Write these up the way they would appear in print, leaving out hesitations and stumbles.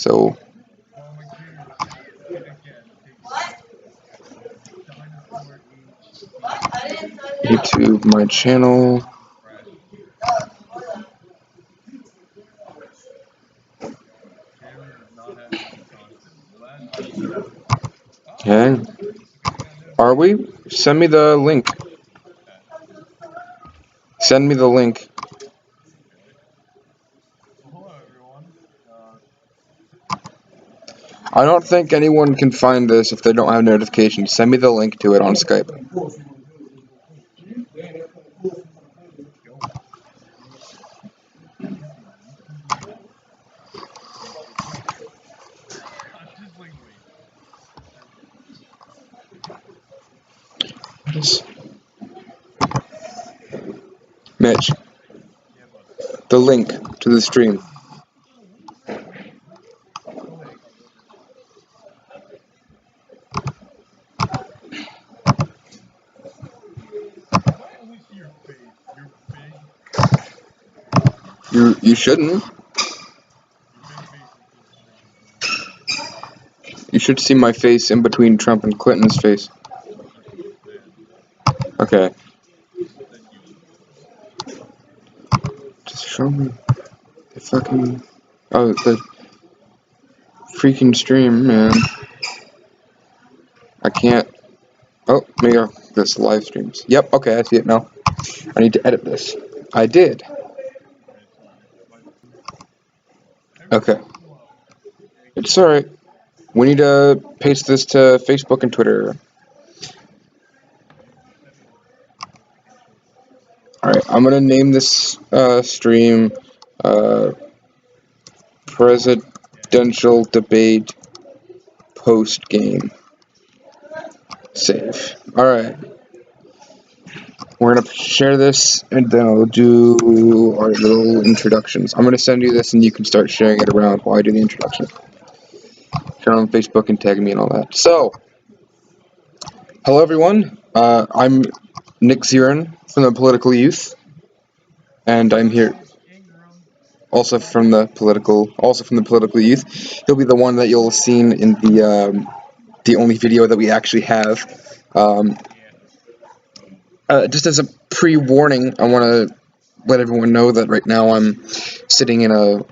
So YouTube, my channel. Okay. Are we? Send me the link. Send me the link. I don't think anyone can find this if they don't have notifications. Send me the link to it on Skype. Mitch, the link to the stream. You shouldn't. You should see my face in between Trump and Clinton's face. Okay. Just show me the fucking... Oh, the freaking stream, man. I can't... Oh, maybe this live streams. Yep, okay, I see it now. I need to edit this. I did. Okay. It's alright. We need to paste this to Facebook and Twitter. Alright, I'm gonna name this stream Presidential Debate Post Game. Save. Alright. We're gonna share this and then I'll do our little introductions. I'm gonna send you this and you can start sharing it around while I do the introduction. Share on Facebook and tag me and all that. So, hello everyone. I'm Nick Zirin from the Political Youth, and I'm here also from the Political Youth. He'll be the one that you'll have seen in the only video that we actually have. Just as a pre-warning, I want to let everyone know that right now I'm sitting in a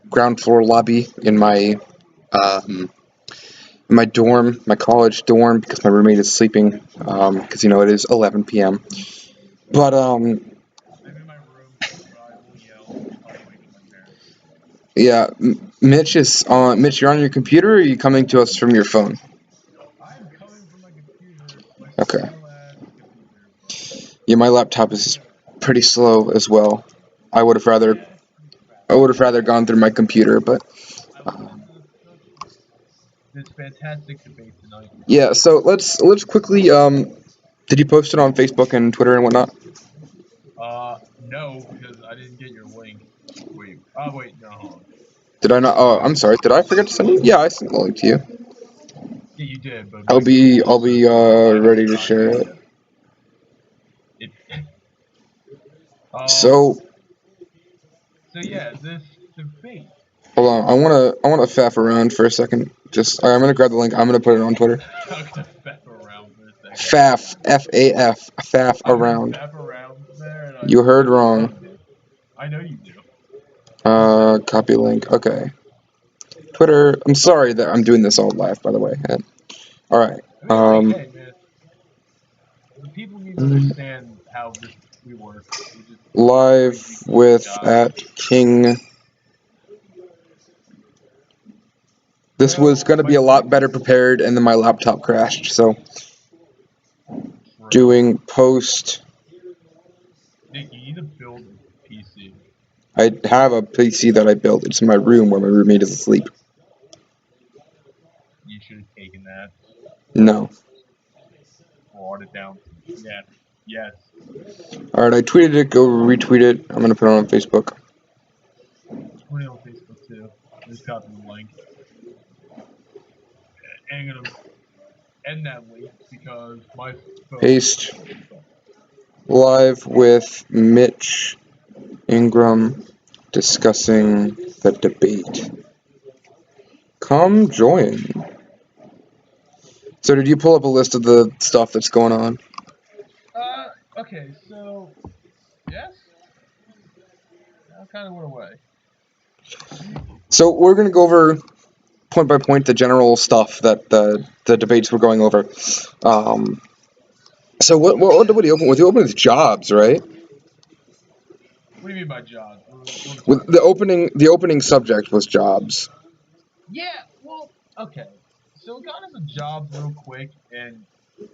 ground floor lobby in my dorm, my college dorm, because my roommate is sleeping, because it is 11 p.m. But yeah, Mitch is on. Mitch, you're on your computer, or are you coming to us from your phone? Okay. Yeah, my laptop is pretty slow as well. I would have rather gone through my computer, but this fantastic debate tonight. Yeah, so let's quickly did you post it on Facebook and Twitter and whatnot? No, because I didn't get your link. Wait. No. Did I not? Oh, I'm sorry. Did I forget to send it? Yeah, I sent the link to you. Yeah, you did, but I'll be ready to share it. So yeah, this debate. hold on, I wanna faff around for a second. I'm gonna grab the link. I'm gonna put it on Twitter. I'm gonna faff around for a second. Faff, F-A-F, faff around. Faff around there. You heard wrong. I know you do. Copy link. Okay. Twitter. I'm sorry that I'm doing this all live, by the way. All right. The people need to understand how we work. Live with at King. This was going to be a lot better prepared, and then my laptop crashed. So, doing post. Nick, you need to build a PC. I have a PC that I built. It's in my room where my roommate is asleep. You should have taken that. No. Brought it down. Yeah. Yes. Alright, I tweeted it. Go retweet it. I'm going to put it on Facebook. Put it on Facebook too. Just copy the link. And I'm gonna end that link because my phone. Paste. Live with Mitch Ingram discussing the debate. Come join. So did you pull up a list of the stuff that's going on? Okay, so yes, I kind of went away. So we're gonna go over point by point the general stuff that the debates were going over. So what did he open with? He opened with jobs, right? What do you mean by jobs? What was With first? the opening subject was jobs. Yeah, well, okay. So we got into jobs real quick, and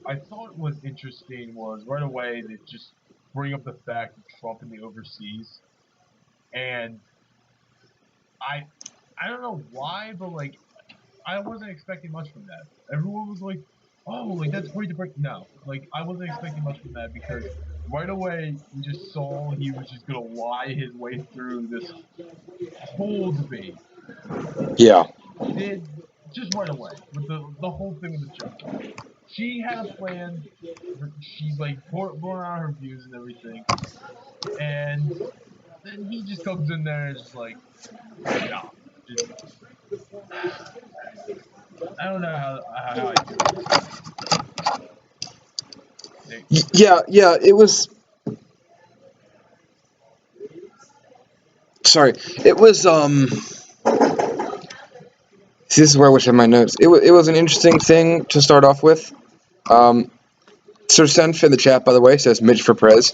I thought was interesting was right away they just bring up the fact of Trump in the overseas, and I I don't know why, but like I wasn't expecting much from that. Everyone was like, "Oh, like that's great to break." No, like I wasn't expecting much from that because right away we just saw he was just gonna lie his way through this whole debate. Yeah. Did just right away with the whole thing with the job. She had a plan. She like brought out her views and everything, and then he just comes in there and is just like, "Nah, just I don't know how I feel about this." They, Yeah. It was. Sorry. It was. This is where I wish I had my notes. It was an interesting thing to start off with. Um, Sir Senf in the chat, by the way, says Mitch for Prez.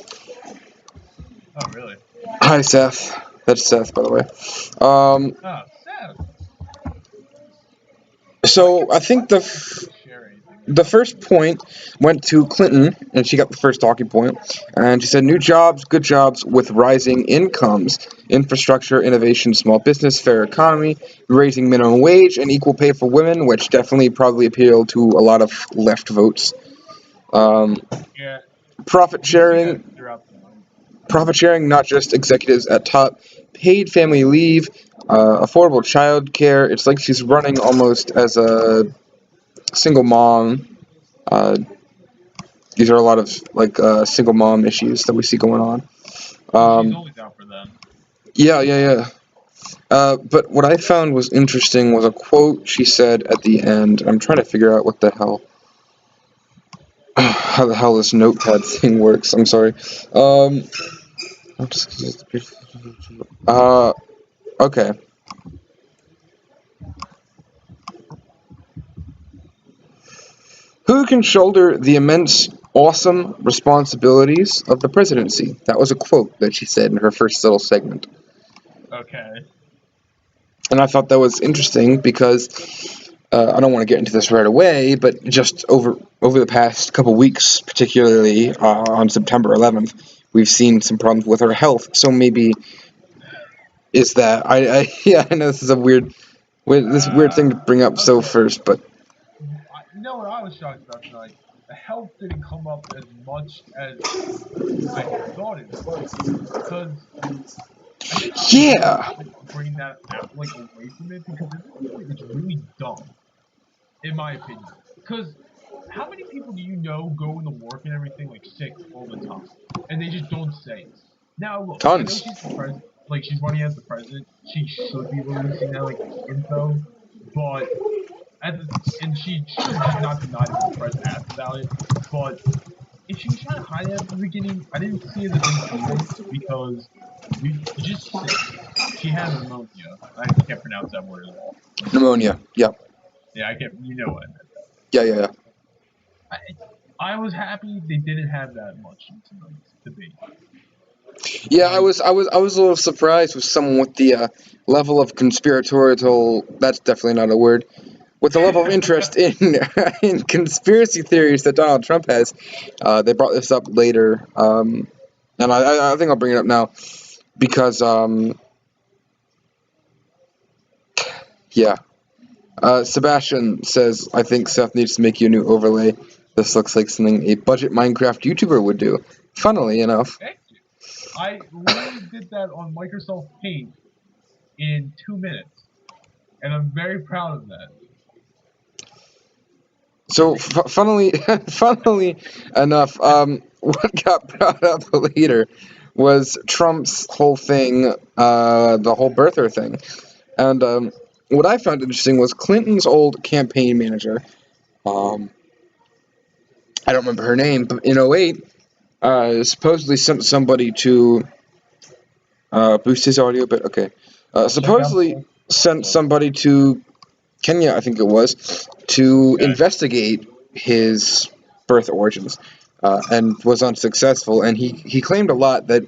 oh really? Hi, Seth. That's Seth, by the way. Um, Oh, Seth. Why so can't I think the people share anything with the us? first point went to Clinton, and she got the first talking point. And she said, "New jobs, good jobs with rising incomes, infrastructure, innovation, small business, fair economy, raising minimum wage, and equal pay for women," which definitely probably appealed to a lot of left votes. Um, Yeah, profit you see that sharing, throughout the night. profit sharing, not just executives at top, paid family leave, affordable child care. It's like she's running almost as a single mom. Uh, these are a lot of like single mom issues that we see going on. Well, she's Um, always out for them. yeah. But what I found was interesting was a quote she said at the end. I'm trying to figure out what the hell, how the hell this notepad thing works. I'm sorry. Um, uh, okay. Who can shoulder the immense, awesome responsibilities of the presidency? That was a quote that she said in her first little segment. Okay. And I thought that was interesting because I don't want to get into this right away, but just over the past couple weeks, particularly on September 11th, we've seen some problems with her health. So maybe is that yeah, I know this is a weird thing to bring up so Okay. first, but You know what I was shocked about tonight? The health didn't come up as much as I thought it would. Because I think they should yeah, bring that out, like away from it, because at this point it's really dumb, in my opinion. Because how many people do you know go into work and everything like sick all the time, and they just don't say it? Now look, I know tons. she's the president, like she's running as the president. She should be releasing that like info, but at the, and she should just not deny it when the press asked about it. But if she was trying to hide it at the beginning, I didn't see it as a big deal because you just sick. She had pneumonia. I can't pronounce that word at all. Pneumonia. Yeah, Yeah, I can't. You know what I meant. yeah. I was happy they didn't have that much in tonight's debate. Yeah, I Like, was, I was, I was a little surprised with someone with the level of conspiratorial. That's definitely not a word. With the level of interest in in conspiracy theories that Donald Trump has, they brought this up later, and I think I'll bring it up now because yeah, Sebastian says I think Seth needs to make you a new overlay. This looks like something a budget Minecraft YouTuber would do. Funnily enough. thank you. I literally did that on Microsoft Paint in 2 minutes, and I'm very proud of that. So, funnily enough, what got brought up later was Trump's whole thing, the whole birther thing, and what I found interesting was Clinton's old campaign manager. I don't remember her name, but in '08, supposedly sent somebody to boost his audio a bit. Okay. Supposedly sent somebody to Kenya, I think it was, to investigate his birth origins, and was unsuccessful. And he claimed a lot that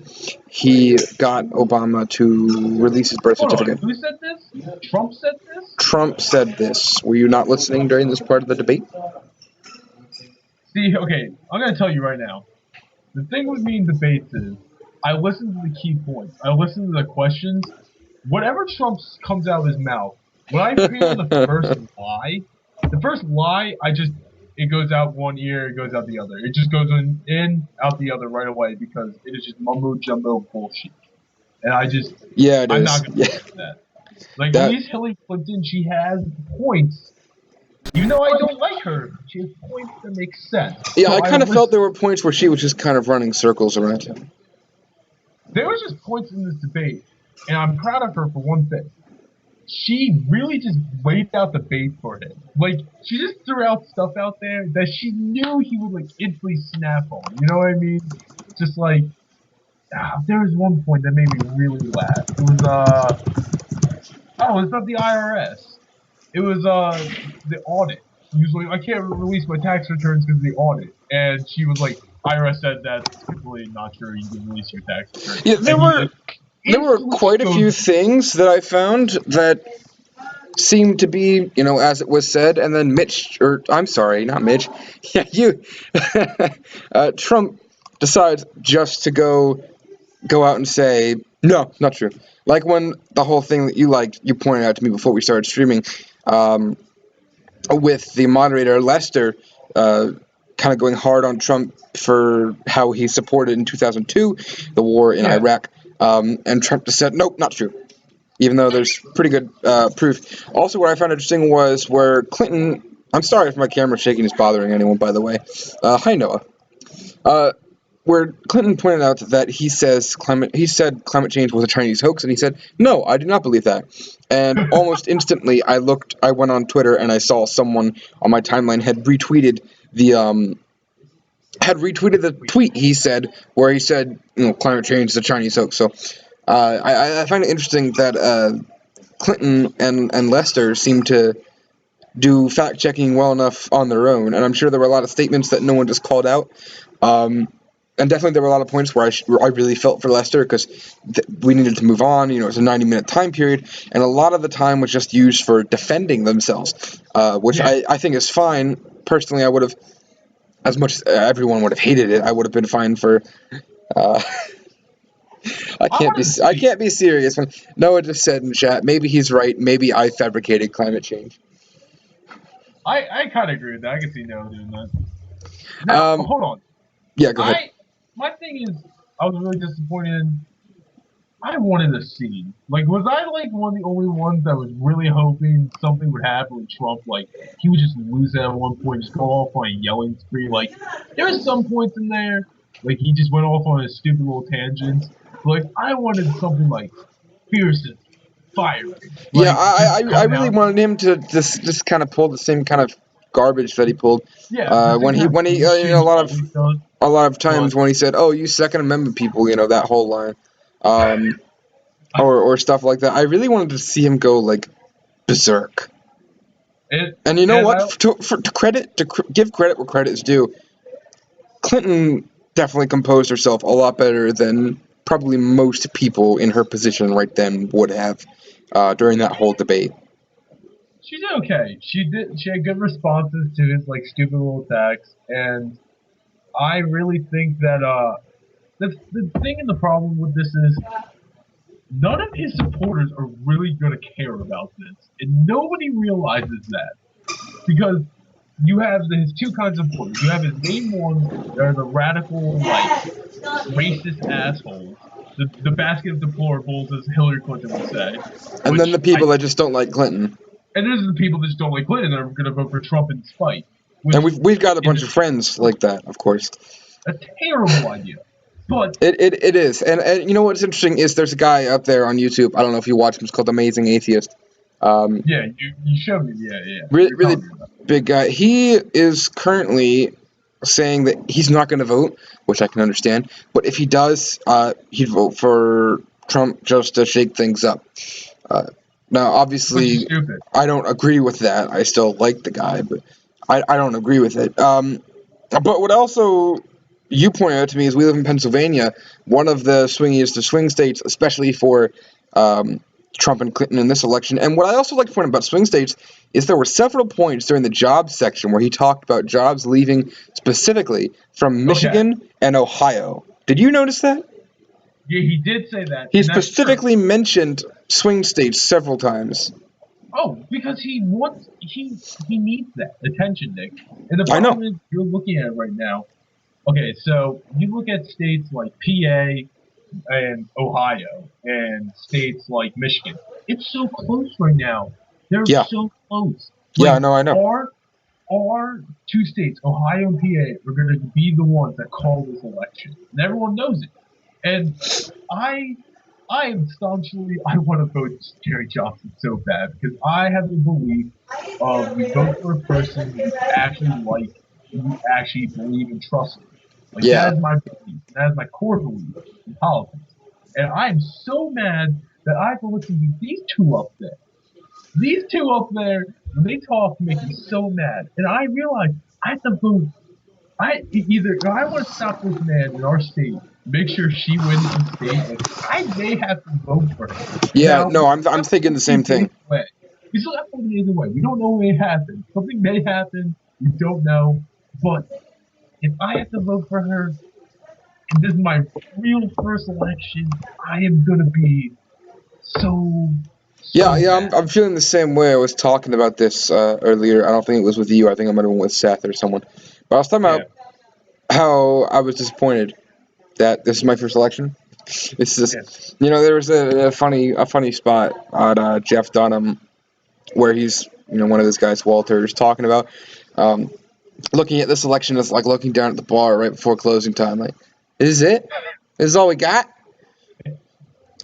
he got Obama to release his birth Hold on, certificate. who said this? Trump said this? Trump said this. Were you not listening during this part of the debate? See, okay, I'm gonna tell you right now. The thing with me in debates is, I listen to the key points. I listen to the questions. Whatever Trump comes out of his mouth, when I hear the first lie, it goes out one ear, it goes out the other. It just goes in, out the other right away because it is just mumbo jumbo bullshit. And Yeah, it I'm is. not gonna Yeah, listen to that. Like, at that. least Hillary Clinton, she has points. Even though I don't like her, she has points that make sense. Yeah, So I I kind of felt there listen. were points where she was just kind of running circles around him. There was just points in this debate, and I'm proud of her for one thing. She really just laid out the bait for him. Like, she just threw out stuff out there that she knew he would, like, instantly snap on. You know what I mean? Just like, there was one point that made me really laugh. It was, it's not the IRS. It was, the audit. He was like, I can't release my tax returns because of the audit. And she was like, IRS said that's completely not true. You can release your tax return. Yeah, And he, like, there were instantly quite a few goes, things that I found that seemed to be, as it was said, and then I'm sorry, not Mitch. Yeah, Trump decides just to go out and say, no, not true. Like when the whole thing that you pointed out to me before we started streaming, with the moderator Lester, kind of going hard on Trump for how he supported in 2002 the war in yeah. Iraq, and Trump just said, nope, not true. Even though there's pretty good proof. Also, what I found interesting was where Clinton. I'm sorry if my camera shaking is bothering anyone, by the way. Hi, Noah. Where Clinton pointed out that he said climate change was a Chinese hoax, and he said, no, I do not believe that. And almost instantly, I went on Twitter, and I saw someone on my timeline had retweeted the tweet he said, where he said, climate change is a Chinese hoax. So I find it interesting that Clinton and Lester seem to do fact checking well enough on their own, and I'm sure there were a lot of statements that no one just called out. And definitely there were a lot of points where I really felt for Lester because we needed to move on. It's a 90-minute time period, and a lot of the time was just used for defending themselves, which Yeah. I think is fine. Personally, I would have, as much as everyone would have hated it, I would have been fine for. I can't be serious when Noah just said in chat. Maybe he's right. Maybe I fabricated climate change. I kind of agree with that. I can see Noah doing that. Now, hold on. Yeah, go ahead. My thing is, I was really disappointed. I wanted a scene. Like, was I like one of the only ones that was really hoping something would happen with Trump? Like, he would just lose it at one point, just go off on a yelling spree. Like, there were some points in there, like he just went off on a stupid little tangent. Like, I wanted something like fierce and fiery. Like, Yeah, I really out. wanted him to just kind of pull the same kind of garbage that he pulled. Yeah, When he a lot of times when he said, "Oh, you Second Amendment people," that whole line, or stuff like that. I really wanted to see him go like berserk. And you know what? To give credit where credit is due, Clinton definitely composed herself a lot better than probably most people in her position right then would have during that whole debate. She did okay. She had good responses to his like stupid little attacks, and I really think that the thing and the problem with this is none of his supporters are really gonna care about this, and nobody realizes that because you have his two kinds of supporters. You have his main ones that are the radical, like racist assholes, the basket of deplorables, as Hillary Clinton would say. And then the people that just don't like Clinton. And there's the people that just don't like Clinton that are going to vote for Trump in spite. And we've got a bunch of friends like that, of course. A terrible idea. But it is. And you know what's interesting is there's a guy up there on YouTube, I don't know if you watch him, it's called Amazing Atheist. Yeah, you showed me. Yeah, yeah. Really, You're really telling me about big guy. He is currently saying that he's not going to vote, which I can understand. But if he does, he'd vote for Trump just to shake things up. Uh, Now, which is obviously, stupid. I don't agree with that. I still like the guy, but I don't agree with it. But what also you pointed out to me is we live in Pennsylvania, one of the swingiest of swing states, especially for um, Trump and Clinton in this election. And what I also like to point out about swing states is there were several points during the jobs section where he talked about jobs leaving specifically from Okay. Michigan and Ohio. Did you notice that? Yeah, he did say that, He and that's true. specifically mentioned swing states several times. Oh, because he needs that attention, Nick. And the I problem know. is you're looking at it right now. Okay, so you look at states like PA and Ohio and states like Michigan. It's so close right now. They're Yeah. so close. Yeah, Like no, I know. our two states, Ohio and PA, are going to be the ones that call this election, and everyone knows it. And I I am staunchly I want to vote Jerry Johnson so bad because I have the belief of you vote for a person you actually like, you actually believe and trust in. Like Yeah. that is my belief. That is my core belief in politics. And I am so mad that I have to listen to these two up there. These two up there, when they talk, make me so mad. And I realize I have to vote either I want to stop this man in our state, make sure she wins the state. Like I may have to vote for her. Yeah, Now no, we I'm still have thinking the same 14 days thing. away. We still have 14 days away. We don't know what may happen. Something may happen. We don't know. But if I have to vote for her, and this is my real first election, I am gonna be so Yeah, so yeah, mad. I'm feeling the same way. I was talking about this earlier. I don't think it was with you. I think I might have went with Seth or someone. But I was talking Yeah, about how I was disappointed that this is my first election. It's yeah. just, there was a funny spot on Jeff Dunham where he's, one of those guys, Walter, is talking about um, looking at this election as like looking down at the bar right before closing time. Like, is this it? This is all we got?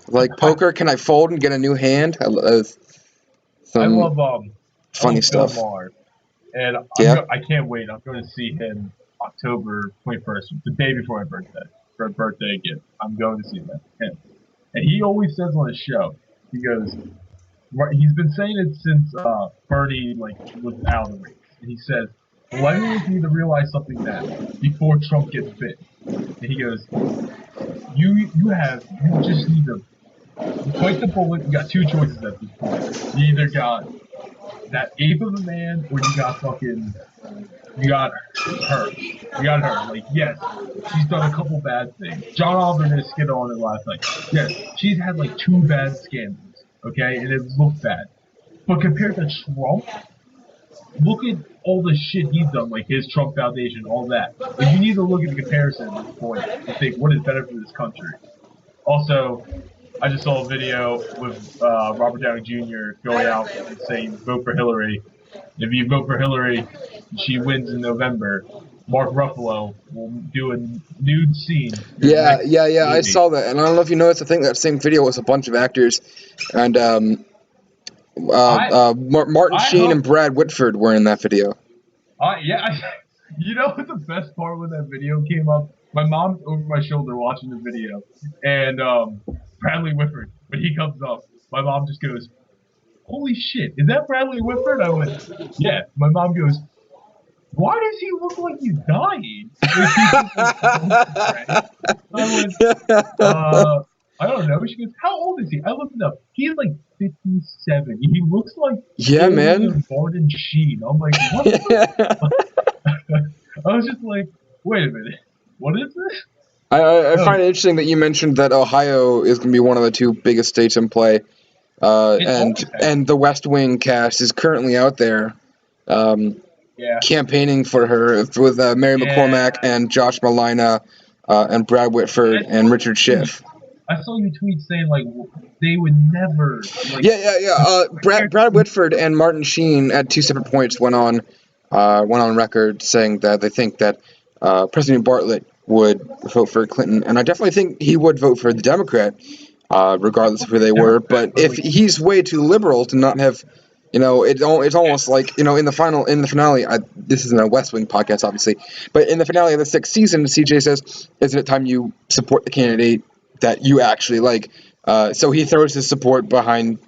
Like poker, can I fold and get a new hand? I Some love I funny love Bill stuff. Maher. And Yeah. I can't wait. I'm going to see him October 21st, the day before my birthday, for a birthday gift. I'm going to see him. And he always says on his show, he goes, right, he's been saying it since Bernie was out of the race. And he says, millennials need to realize something now before Trump gets bit. And he goes, you just need to bite the bullet. You got two choices at this point. You either got that ape of a man, or you got her. You got her. Like, yes, she's done a couple bad things. John Oliver did a skit on it last night. Yes, she's had like two bad scandals, okay, and it looked bad. But compared to Trump, look at all the shit he's done, like his Trump Foundation, all that. Like, you need to look at the comparison at this point and think what is better for this country. Also, I just saw a video with Robert Downey Jr. going out and saying vote for Hillary. If you vote for Hillary, she wins in November. Mark Ruffalo will do a nude scene in his Yeah, next yeah, yeah. I movie. saw that, and I don't know if you noticed. I think that same video was a bunch of actors, and I Martin I Sheen and hope Brad Whitford were in that video. yeah. You know what the best part when that video came up? My mom's over my shoulder watching the video, and Bradley Whitford when he comes up, my mom just goes, "Holy shit, is that Bradley Whitford?" I went, "Yeah." My mom goes, "Why does he look like he's dying? Like he's just like about to pray." I went, uh, I don't know. She goes, "How old is he?" I looked it up. He's like 57. He looks like Yeah, older man. Martin Sheen. I'm like, what the? I was just like, wait a minute, what is this? I Oh, find it interesting that you mentioned that Ohio is going to be one of the two biggest states in play, it and always has. and the West Wing cast is currently out there Yeah, campaigning for her with Mary yeah. McCormack and Josh Malina and Brad Whitford I and saw Richard you tweet. Schiff. I saw you tweet saying like they would never like Yeah, yeah, yeah. Brad Whitford and Martin Sheen at two separate points went on record saying that they think that President Bartlett would vote for Clinton, and I definitely think he would vote for the Democrat. regardless of who they were. But if he's way too liberal to not have, it's almost like in the finale. This isn't a West Wing podcast, obviously, but in the finale of the 6th season, CJ says, "Isn't it time you support the candidate that you actually like?" So he throws his support behind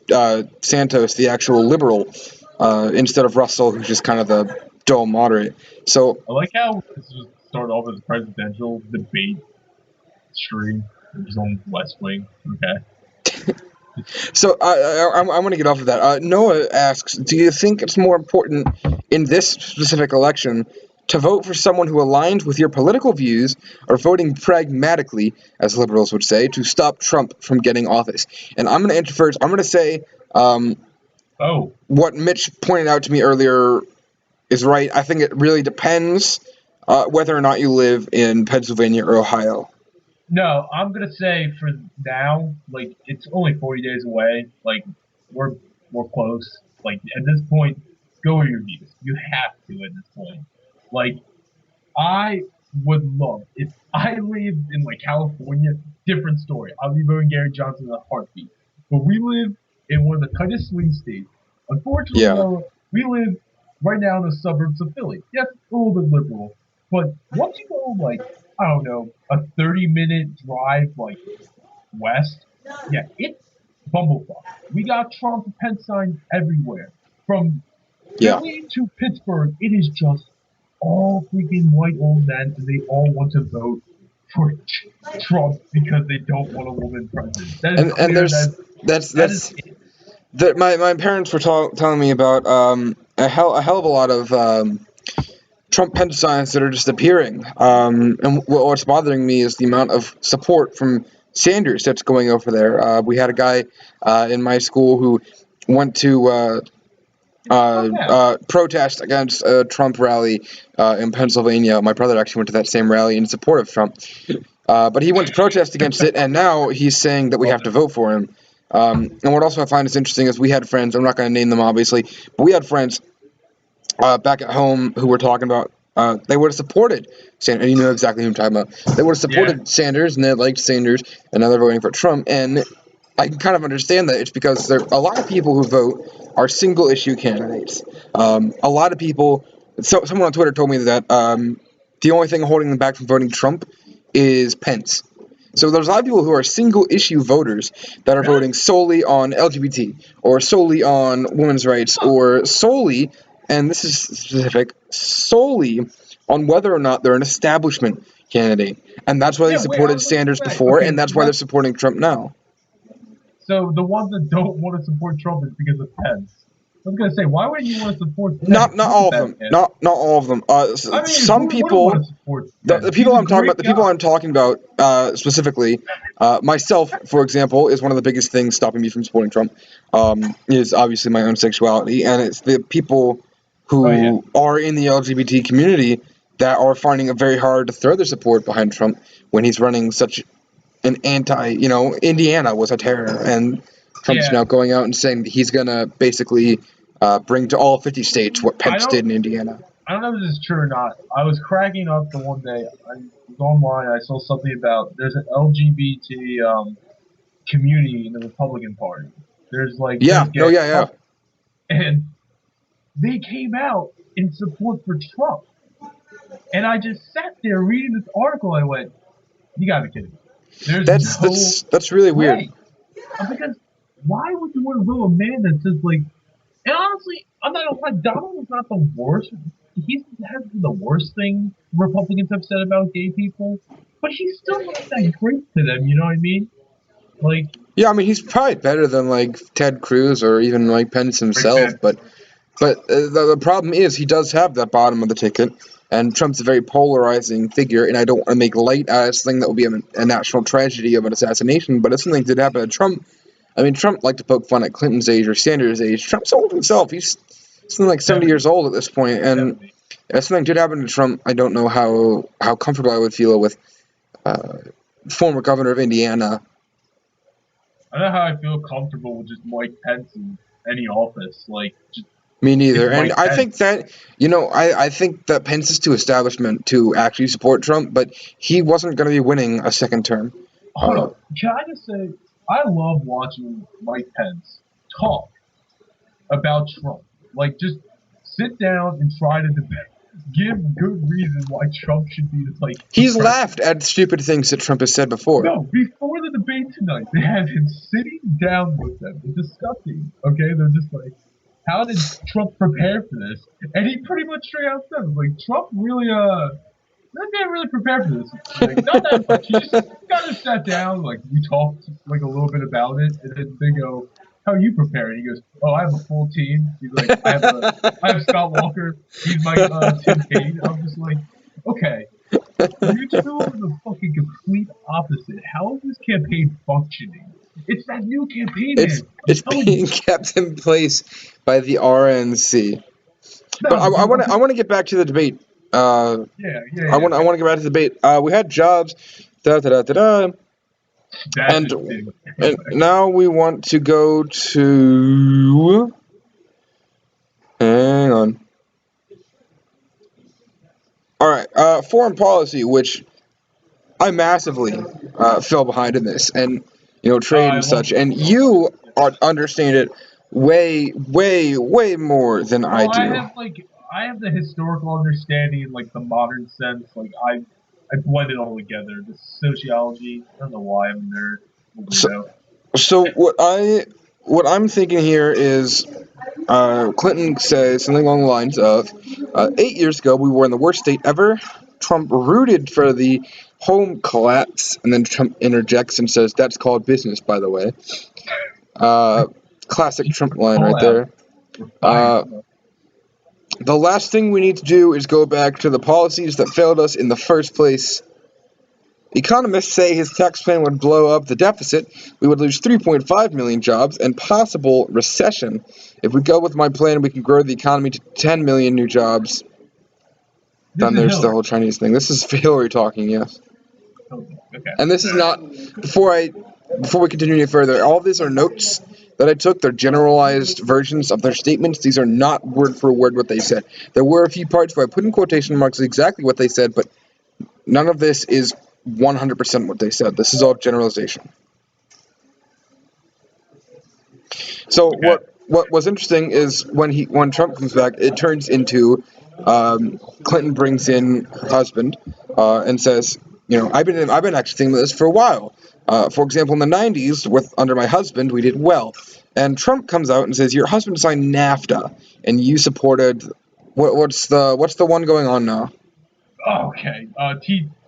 Santos, the actual liberal, instead of Russell, who's just kind of the dull moderate. So I like how this just started off as a presidential debate stream, which is on West Wing. Okay. So I want to get off of that. Noah asks, do you think it's more important in this specific election to vote for someone who aligns with your political views or voting pragmatically, as liberals would say, to stop Trump from getting office? And I'm going to enter first. I'm going to say what Mitch pointed out to me earlier is right. I think it really depends whether or not you live in Pennsylvania or Ohio. No, I'm gonna say for now, like it's only 40 days away. Like we're close. Like at this point, go with your views. You have to at this point. Like I would love if I lived in like California. Different story. I'll be voting Gary Johnson in a heartbeat. But we live in one of the tightest swing states. Unfortunately, though, we live right now in the suburbs of Philly. Yes, a little bit liberal. But once you go like I don't know, a 30-minute drive like west, yeah, it's bumblefuck. We got Trump pen signs everywhere. From Philly to Pittsburgh, it is just all freaking white old men, and they all want to vote for Trump because they don't want a woman president. And that's my parents were telling me about a hell of a lot of Trump pen signs that are just appearing. And what's bothering me is the amount of support from Sanders that's going over there. We had a guy in my school who went to protest against a Trump rally in Pennsylvania. My brother actually went to that same rally in support of Trump. But he went to protest against it, and now he's saying that we have to vote for him. And what also I find is interesting is we had friends, I'm not going to name them obviously, but we had friends back at home who were talking about they would have supported Sanders, and you know exactly who I'm talking about. They would have supported Sanders, and they liked Sanders, and now they're voting for Trump. And I can kind of understand that. It's because a lot of people who vote are single-issue candidates. A lot of people. So someone on Twitter told me that the only thing holding them back from voting Trump is Pence. So there's a lot of people who are single-issue voters that are voting solely on LGBT, or solely on women's rights, or solely, and this is specific, solely on whether or not they're an establishment candidate. And that's why they supported Sanders before, and that's why they're supporting Trump now. So the ones that don't want to support Trump is because of Pence. I was gonna say, why would you want to support Pence? Not all of them. Not all of them. Some people. The people I'm talking about. The people I'm talking about specifically. Myself, for example, is one of the biggest things stopping me from supporting Trump. Is obviously my own sexuality, and it's the people who are in the LGBT community that are finding it very hard to throw their support behind Trump when he's running such an anti. Indiana was a terror, and Trump's now going out and saying that he's gonna basically bring to all 50 states what Pence did in Indiana. I don't know if this is true or not. I was cracking up the one day. I was online. I saw something about there's an LGBT community in the Republican Party. There's like and they came out in support for Trump. And I just sat there reading this article. I went, "You gotta be kidding me." That's really weird. Because why would you want to vote a man that says like? And honestly, I'm not gonna lie, Donald is not the worst. He has the worst thing Republicans have said about gay people, but he's still not that great to them. You know what I mean? Like. Yeah, I mean he's probably better than like Ted Cruz or even Mike Pence himself, but the problem is he does have that bottom of the ticket, and Trump's a very polarizing figure. And I don't want to make light out of something that would be a national tragedy of an assassination, but if something did happen to Trump. I mean, Trump liked to poke fun at Clinton's age or Sanders' age. Trump's old himself. He's something like 70 years old at this point. And if something did happen to Trump, I don't know how comfortable I would feel with former governor of Indiana. I don't know how I feel comfortable with just Mike Pence in any office. Like, me neither. And I think that, I think that Pence is too establishment to actually support Trump, but he wasn't going to be winning a second term. Hold on. Can I just say, I love watching Mike Pence talk about Trump. Like, just sit down and try to give good reason why Trump should be like the He's president. laughed at stupid things that Trump has said before. No, before the debate tonight, they had him sitting down with them and discussing. Okay, they're just like, how did Trump prepare for this? And he pretty much straight out said, like, Trump really didn't really prepare for this. Like, not that much. He just kind of sat down, like, we talked like a little bit about it, and then they go, "How you prepare?" And he goes, "Oh, I have a full team." He's like, I have Scott Walker. He's my campaign." I'm just like, okay, you two are the fucking complete opposite. How is this campaign functioning? It's that new campaign, man. I'm It's telling being you. kept in place by the RNC. But No, I dude, want to get back to the debate. yeah. I want to get back to the debate. We had jobs, da da da da da, That and just didn't. now we want to go to. Hang on. All right, foreign policy, which I massively fell behind in this, and trade I and love such, foreign and policy. you understand it way, way, way more than I Well, do. I have the historical understanding, like the modern sense. Like I blend it all together. The sociology. I don't know why I'm a nerd. I'm a So, weirdo. so what I'm thinking here is Clinton says something along the lines of 8 years ago we were in the worst state ever. Trump rooted for the home collapse, and then Trump interjects and says that's called business, by the way. Classic Trump line Call right out. there. We're fired. Uh, the last thing we need to do is go back to the policies that failed us in the first place. Economists say his tax plan would blow up the deficit. We would lose 3.5 million jobs and possible recession. If we go with my plan, we can grow the economy to 10 million new jobs. This Then is there's the Hillary. whole Chinese thing. This is Hillary talking, yes. Okay. And this is not before we continue any further. All of these are notes that I took. They're generalized versions of their statements. These are not word for word what they said. There were a few parts where I put in quotation marks exactly what they said, but none of this is 100% what they said. This is all generalization. So Okay. what was interesting is when Trump comes back, it turns into Clinton brings in her husband and says, I've been actually thinking about this for a while. For example, in the '90s, under my husband, we did well. And Trump comes out and says, your husband signed NAFTA, and you supported. What's the one going on now? Okay.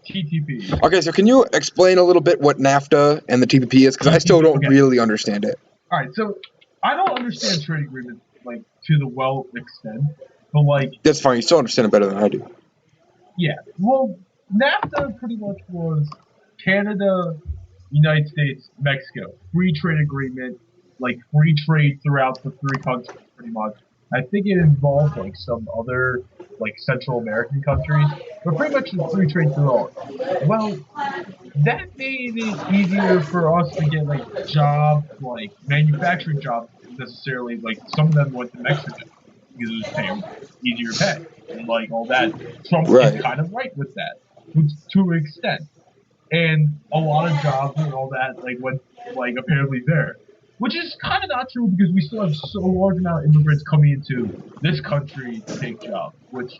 TTP. Okay, so can you explain a little bit what NAFTA and the TPP is? Because I still TTP. don't Okay. really understand it. All right. So I don't understand trade agreements like to the well extent, but like That's fine. You still understand it better than I do. yeah. Well, NAFTA pretty much was Canada, United States, Mexico, free trade agreement, like free trade throughout the three countries, pretty much. I think it involved like some other like Central American countries, but pretty much just free trade through all. Well, that made it easier for us to get like jobs, like manufacturing jobs. Necessarily, like some of them went to Mexico because it was easier pay and like all that. Trump is Right. kind of right with that, to an extent, and a lot of jobs and all that like went like apparently there, which is kind of not true because we still have so large amount of immigrants coming into this country to take jobs, which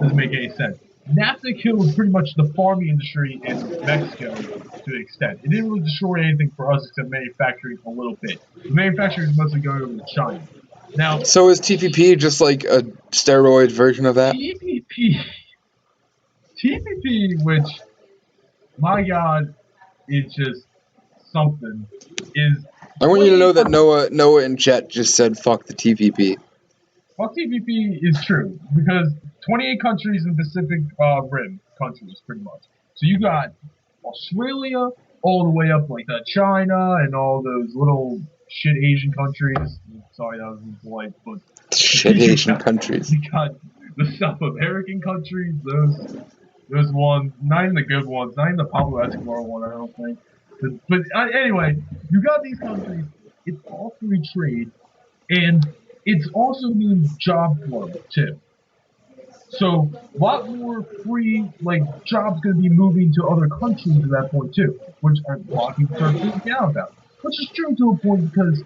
doesn't make any sense. NAFTA killed pretty much the farming industry in Mexico to an extent. It didn't really destroy anything for us except manufacturing a little bit. The manufacturing is mostly going over to China. Now, So is TPP just like a steroid version of that? TPP, TPP, which, my God, is just something, is I want you to know 28 that countries. Noah and Chet just said fuck the TPP. Well, TPP is true because 28 countries in Pacific Rim countries, pretty much. So you got Australia all the way up like China and all those little shit Asian countries. Sorry, that was polite, but Shit you Asian got countries. you got the South American countries. Those ones, not even the good ones, not even the Pablo Escobar one. I don't think. But anyway, you got these countries. It's all free trade, and it's also means job flow too. So a lot more free like jobs going to be moving to other countries at that point too, which a lot of people start freaking out about. which is true to a point because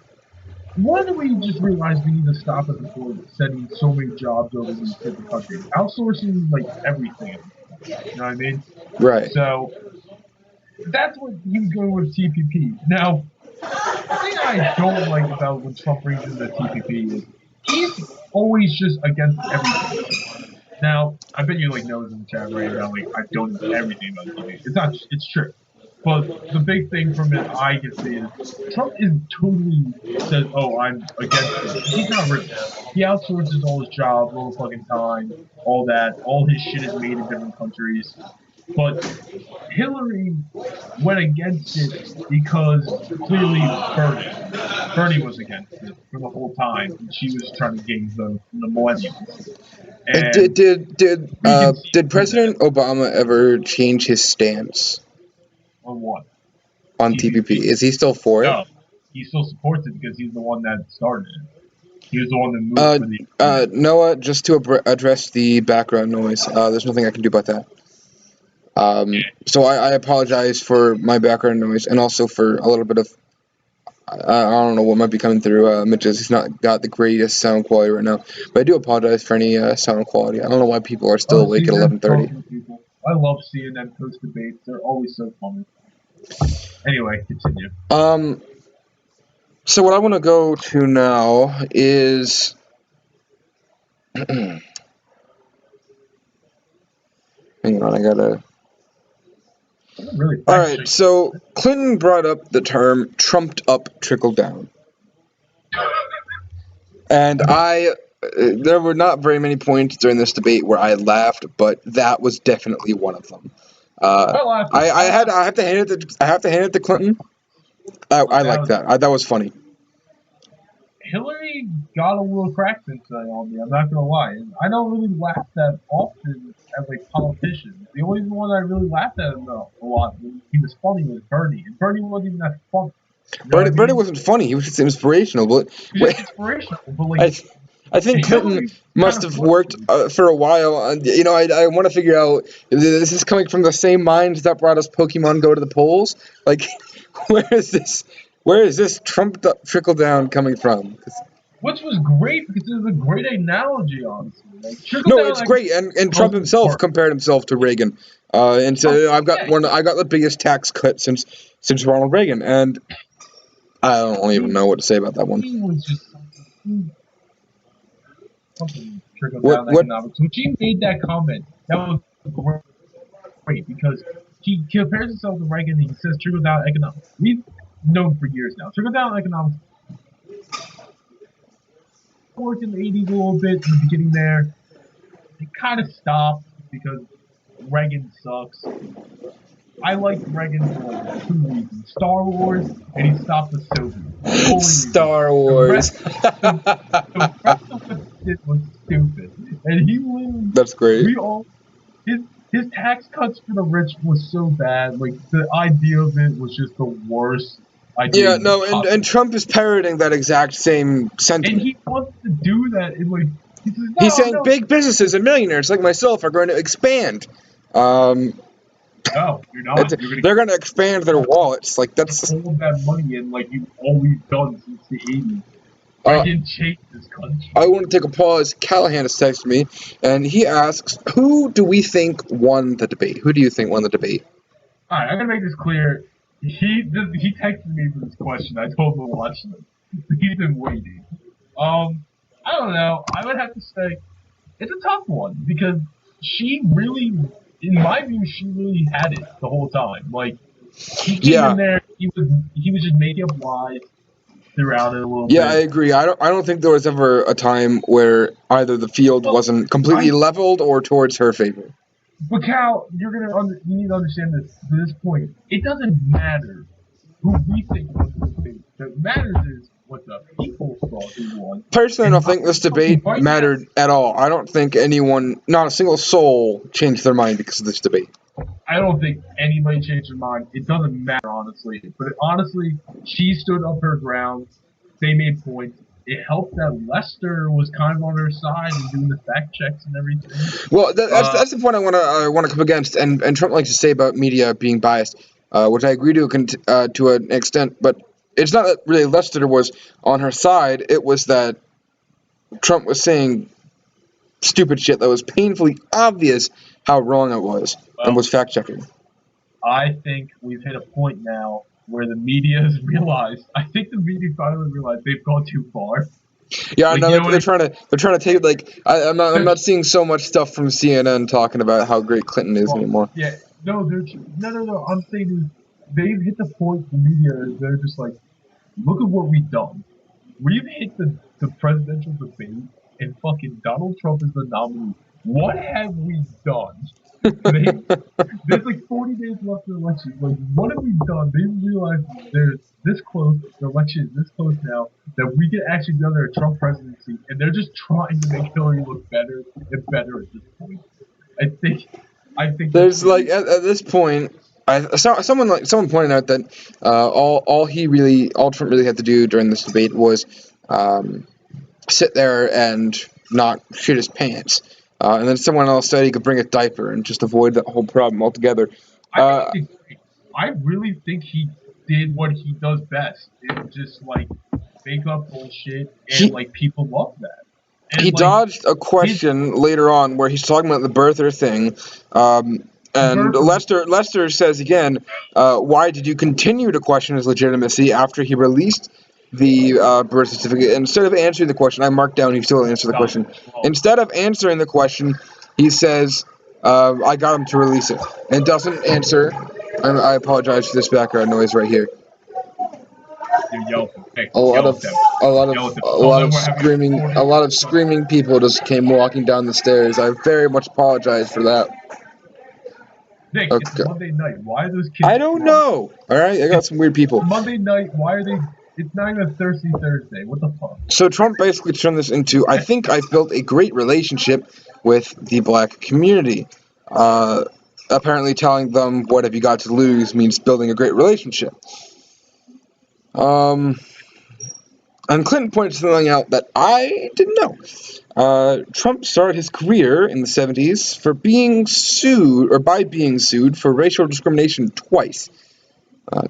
why do we just realize we need to stop at the point of sending so many jobs overseas to the country? Outsourcing like everything at this point. You know what I mean? Right. So that's what he was going with TPP. Now, the thing I don't like about when Trump brings in the TPP is he's always just against everything. Now, I bet you like knows in the chat right now, like I don't know everything about TPP. It's not. It's true. But the big thing from it I can see is Trump is totally says, "Oh, I'm against it." He's not really. He outsources all his jobs all the fucking time, all that. All his shit is made in different countries. But Hillary went against it because clearly Bernie was against it for the whole time, and she was trying to gain votes from the millennials. And And we can see did through that President Obama ever change his stance on what on TPP? TPP. Is he still for it? No, he still supports it because he's the one that started it. He was the one that moved for the agreement. Noah, just to address the background noise, there's nothing I can do about that. So I apologize for my background noise and also for a little bit of I don't know what might be coming through Mitch's. He's not got the greatest sound quality right now, but I do apologize for any sound quality. I don't know why people are still Oh, awake at CNN 11:30. talking to people. I love CNN post debates. They're always so funny. Anyway, continue. So what I want to go to now is hang on, I gotta. Really All right, so Clinton brought up the term "trumped up trickle down," and there were not very many points during this debate where I laughed, but that was definitely one of them. I have to hand it to Clinton. I like that. That was funny. Hillary got a little cracked today on me. I'm not gonna lie. I don't really laugh that often at like politicians. The only one I really laughed at him though a lot when he was funny was Bernie, and Bernie wasn't even that funny. You know Bernie wasn't funny. He was just inspirational. But he was just inspirational, but like I think Clinton must have worked for a while. You know, I want to figure out if this is coming from the same mind that brought us Pokemon Go to the polls. Like, where is this trumped up trickle down coming from? Which was great because it was a great analogy, honestly. Like, No, it's great, and Trump himself compared himself to Reagan, and so I got the biggest tax cut since Ronald Reagan, and I don't even know what to say about that one. He was just something trickle down economics. When he made that comment, that was great because he compares himself to Reagan and he says trickle down economics. We've known for years now. Trickle down economics worked in the 80s a little bit in the beginning there. It kind of stopped because Reagan sucks. I like Reagan for like 2 reasons: Star Wars, and he stopped the Soviets. Star Wars. The rest of what he did was stupid, and he literally. That's great. His tax cuts for the rich was so bad. Like the idea of it was just the worst idea. Yeah, no, and Trump is parroting that exact same sentiment. And he wants to do that in like he's saying big businesses and millionaires like myself are going to expand. No, you're not. They're going to expand their wallets. Like that's hold that money in like you've always done since the 80s. Reagan changed this country. I want to take a pause. Callahan has texted me, and he asks, "Who do we think won the debate? Who do you think won the debate?" All right, I'm gonna make this clear. He texted me for this question. I told him to watch it. He's been waiting. I don't know. I would have to say it's a tough one because she really, in my view, she really had it the whole time. Like he came in there, he was just making up lies throughout it a little bit. Yeah, I agree. I don't think there was ever a time where either the field wasn't completely leveled or towards her favor. But Cal, you need to understand this. To this point, it doesn't matter who we think won the debate. What matters is what the people thought who won. Personally, I don't think this debate mattered at all. I don't think anyone, not a single soul, changed their mind because of this debate. I don't think anybody changed their mind. It doesn't matter, honestly. But honestly, she stood up her ground. They made points. It helped that Lester was kind of on her side and doing the fact checks and everything. Well, that's the point I want to come against. And Trump likes to say about media being biased, which I agree to an extent. But it's not that really Lester was on her side. It was that Trump was saying stupid shit that was painfully obvious how wrong it was, and was fact checking. I think we've hit a point now where the media has realized. I think the media finally realized they've gone too far. Yeah, Like, no, you know they're trying to take it like I'm not seeing so much stuff from CNN talking about how great Clinton is anymore. Yeah, no, no. I'm saying they've hit the point. The media, they're just like, look at what we've done. We've hit the presidential debate, and fucking Donald Trump is the nominee. What have we done? There's like 40 days left in the election. Like, what have we done? They realize they're this close. The election is this close now that we can actually be under a Trump presidency, and they're just trying to make Hillary look better and better at this point. I think There's like at this point, someone pointed out that all Trump really had to do during this debate was sit there and not shit his pants. And then someone else said he could bring a diaper and just avoid that whole problem altogether. I really think he did what he does best. It's just like make up bullshit, and like people love that. And, he like, dodged a question later on where he's talking about the birther thing. And Lester says again, why did you continue to question his legitimacy after he released the birth certificate? Instead of answering the question, I marked down he still answered the question. Instead of answering the question, he says, I got him to release it. And doesn't answer. I apologize for this background noise right here. A lot of screaming people just came walking down the stairs. I very much apologize for that. Nick, Okay. It's Monday night. Why are those kids? I don't know. All right, I got some weird people. Monday night. Why are they? It's not even a Thursday. What the fuck? So Trump basically turned this into, I think I've built a great relationship with the black community. Apparently telling them what have you got to lose means building a great relationship. And Clinton pointed something out that I didn't know. Trump started his career in the 70s by being sued for racial discrimination twice.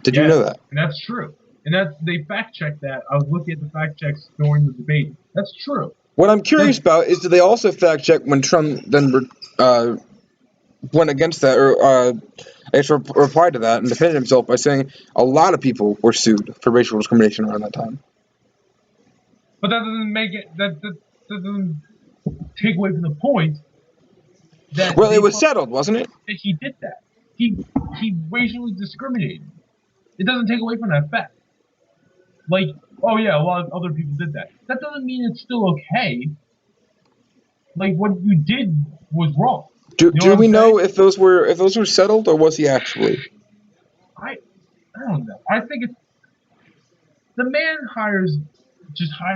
Did you know that? And that's true. And they fact checked that. I was looking at the fact checks during the debate. That's true. What I'm curious about is, did they also fact check when Trump then went against that, or replied to that and defended himself by saying a lot of people were sued for racial discrimination around that time? But that doesn't make it. That doesn't take away from the point that. Well, it was settled, wasn't it? That he did that. He racially discriminated. It doesn't take away from that fact. Like, oh yeah, a lot of other people did that. That doesn't mean it's still okay. Like, what you did was wrong. Do we know if those were settled, or was he actually? I don't know. I think it's the man hires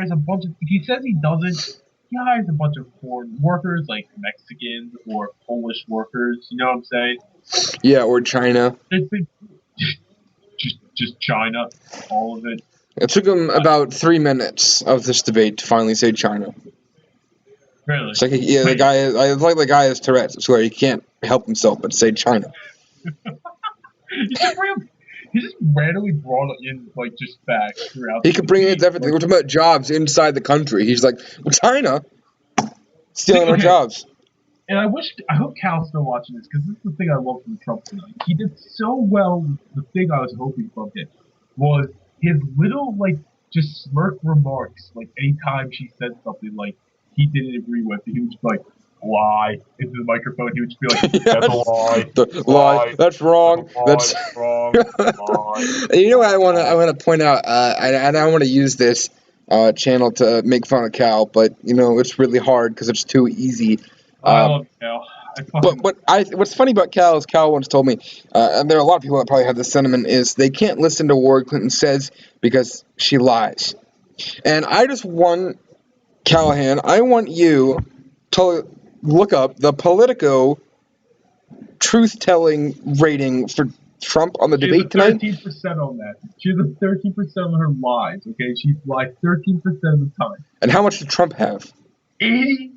a bunch of. He says he doesn't. He hires a bunch of foreign workers, like Mexicans or Polish workers. You know what I'm saying? Yeah, or China. Just China, all of it. It took him about 3 minutes of this debate to finally say China. Really? It's like, yeah, the guy has Tourette's. I swear he can't help himself but say China. He just randomly brought in like just facts throughout. He could bring in everything. We're talking about jobs inside the country. He's like, well, China stealing our jobs. And I hope Cal's still watching this, because this is the thing I love from Trump tonight. He did so well. The thing I was hoping from him was his little just smirk remarks. Like anytime she said something like he didn't agree with, he would just be like, lie into the microphone. He would just be like, that's a lie. Lie. That's wrong. That's wrong. Lie. You know what I want to point out, and I want to use this channel to make fun of Cal, but it's really hard because it's too easy. I love Cal. But what's funny about Cal is Cal once told me, and there are a lot of people that probably have this sentiment, is they can't listen to what Clinton says because she lies. And I just want, Callahan, I want you to look up the Politico truth-telling rating for Trump on the debate tonight. 13% on that. She has a 13% on her lies, okay? She lied 13% of the time. And how much did Trump have? 86%.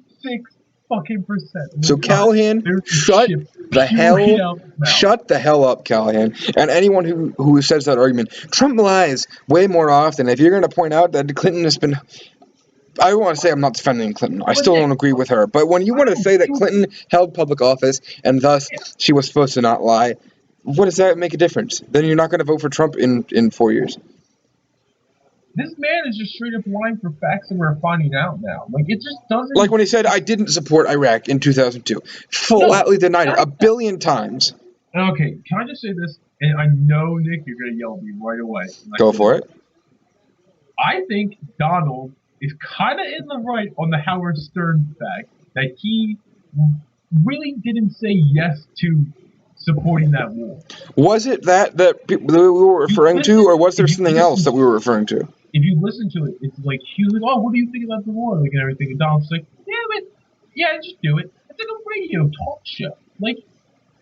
fucking percent. So Callahan, There's shut shit the right hell, out his mouth. shut the hell up, Callahan. And anyone who says that argument, Trump lies way more often. If you're going to point out that Clinton has been, I want to say I'm not defending Clinton. I still don't agree with her. But when you want to say that Clinton held public office and thus she was supposed to not lie, what does that make a difference? Then you're not going to vote for Trump in 4 years. This man is just straight up lying for facts that we're finding out now. Like, it just doesn't. Like when he said, I didn't support Iraq in 2002. Flatly denied it a billion times. Okay, can I just say this? And I know, Nick, you're going to yell at me right away. Go for it. I think Donald is kind of in the right on the Howard Stern fact that he really didn't say yes to supporting that war. Was it that we were referring to, or was there something else that we were referring to? If you listen to it, it's like he was like, "Oh, what do you think about the war?" Like and everything. And Donald's like, "Yeah, just do it." It's like a radio talk show. Like,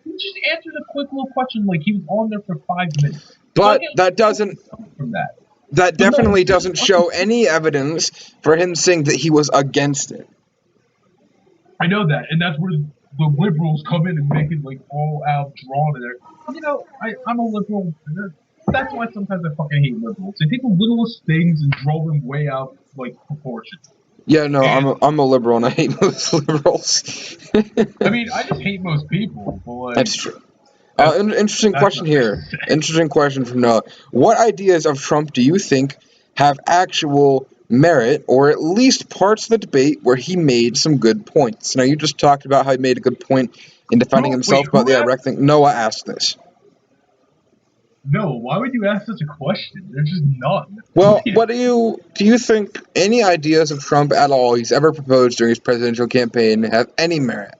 he just answered a quick little question. Like he was on there for 5 minutes. But that doesn't. From that. That definitely doesn't show any evidence for him saying that he was against it. I know that, and that's where the liberals come in and make it like all out drawn in there. You know, I'm a liberal. That's why sometimes I fucking hate liberals. They take the littlest things and draw them way out like proportion. Yeah, no, I'm a liberal and I hate most liberals. I mean, I just hate most people. But like, that's true. Interesting question here. Interesting question from Noah. What ideas of Trump do you think have actual merit, or at least parts of the debate where he made some good points? Now, you just talked about how he made a good point in defending himself about the Iraq thing. Noah asked this. No, why would you ask such a question? There's just none. Well, what do you think any ideas of Trump at all he's ever proposed during his presidential campaign have any merit?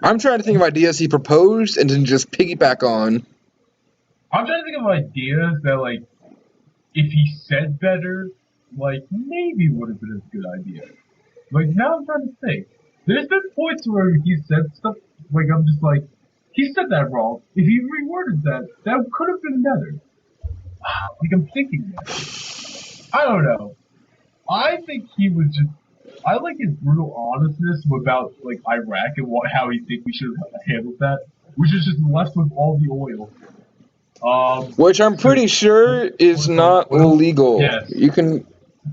I'm trying to think of ideas he proposed and then just piggyback on. I'm trying to think of ideas that, like, if he said better, like, maybe would have been a good idea. Like, now I'm trying to think. There's been points where he said stuff, like, I'm just like, he said that wrong. If he reworded that, that could have been better. Like, I'm thinking that. I don't know. I think he was just. I like his brutal honestness about like Iraq and how he think we should have handled that, which is just left with all the oil. Which I'm pretty sure is not illegal. Yes. You can.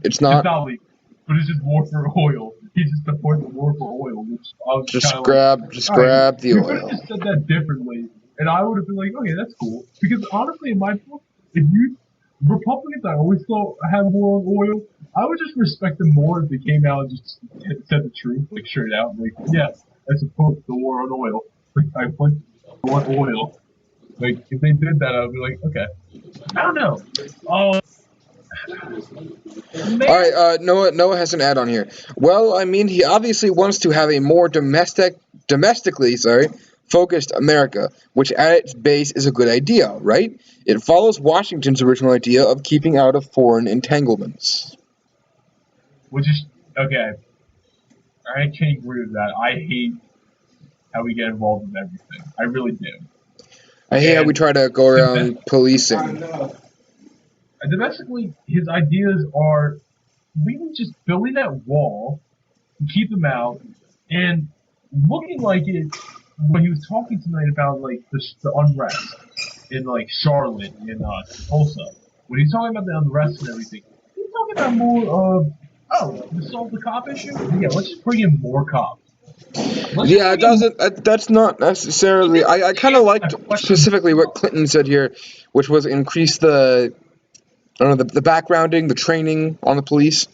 It's not. It's not legal, but it's just war for oil. He just supports the war for oil, which I was just grab the oil. You could have just said that differently, and I would have been like, okay, that's cool. Because honestly, in my book, if you Republicans, I always thought have more on oil. I would just respect them more if they came out and just said the truth, like straight out, like, yeah, I support the war on oil. Like, I want oil. Like, if they did that, I would be like, okay. I don't know. Alright, Noah has an add-on here. Well, I mean, he obviously wants to have a more domestically focused America, which at its base is a good idea, right? It follows Washington's original idea of keeping out of foreign entanglements. Which is, okay, I can't agree with that. I hate how we get involved in everything. I really do. I hate how we try to go around policing. Domestically, his ideas are really just building that wall to keep them out, and looking like it when he was talking tonight about like the unrest in like Charlotte and Tulsa. When he's talking about the unrest and everything, he's talking about more of to solve the cop issue. Yeah, let's just bring in more cops. Yeah, it doesn't. That's not necessarily. I kind of liked specifically what Clinton said here, which was increase the backgrounding, the training on the police.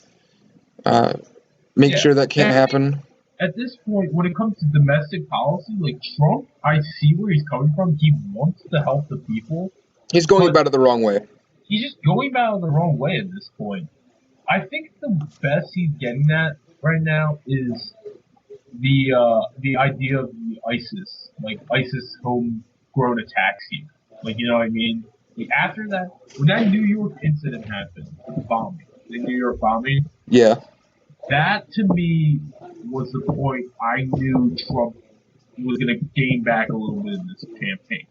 Make sure that can't happen. At this point, when it comes to domestic policy, like Trump, I see where he's coming from. He wants to help the people. He's going about it the wrong way. He's just going about it the wrong way at this point. I think the best he's getting at right now is the idea of the ISIS homegrown attack scheme. Like, you know what I mean? Like, after that, when that New York incident happened, the New York bombing, yeah, that to me was the point I knew Trump was going to gain back a little bit in this campaign,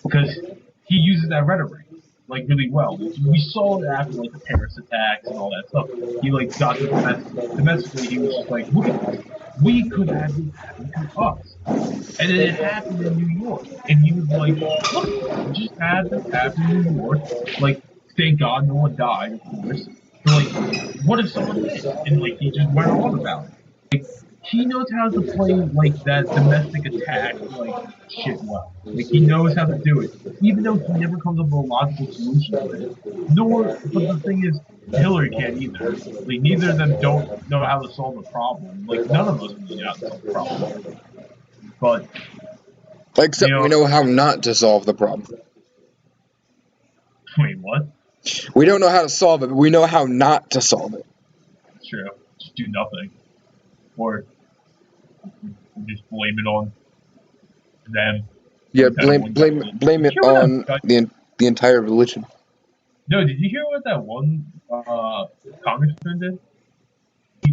because he uses that rhetoric. like really well. Like, we saw it after like the Paris attacks and all that stuff. He like got the domestically. He was just like, look at this. We could have this happen to us. And then it happened in New York. And he was like, look at this. We just had this happen in New York. Like, thank God no one died, of course. But, like, what if someone did? And, like, he just went on about it. Like, he knows how to play, like, that domestic attack, like, shit well. Like, he knows how to do it. Even though he never comes up with a logical solution to it. But the thing is, Hillary can't either. Like, neither of them don't know how to solve a problem. Like, none of us really know how to solve a problem. But you Except we know, know how not to solve the problem. wait, what? We don't know how to solve it, but we know how not to solve it. True. Just do nothing. Or just blame it on them. Yeah, That one guy did. blame Did it you hear what on that guy, the entire religion. no, did you hear what that one congressman did?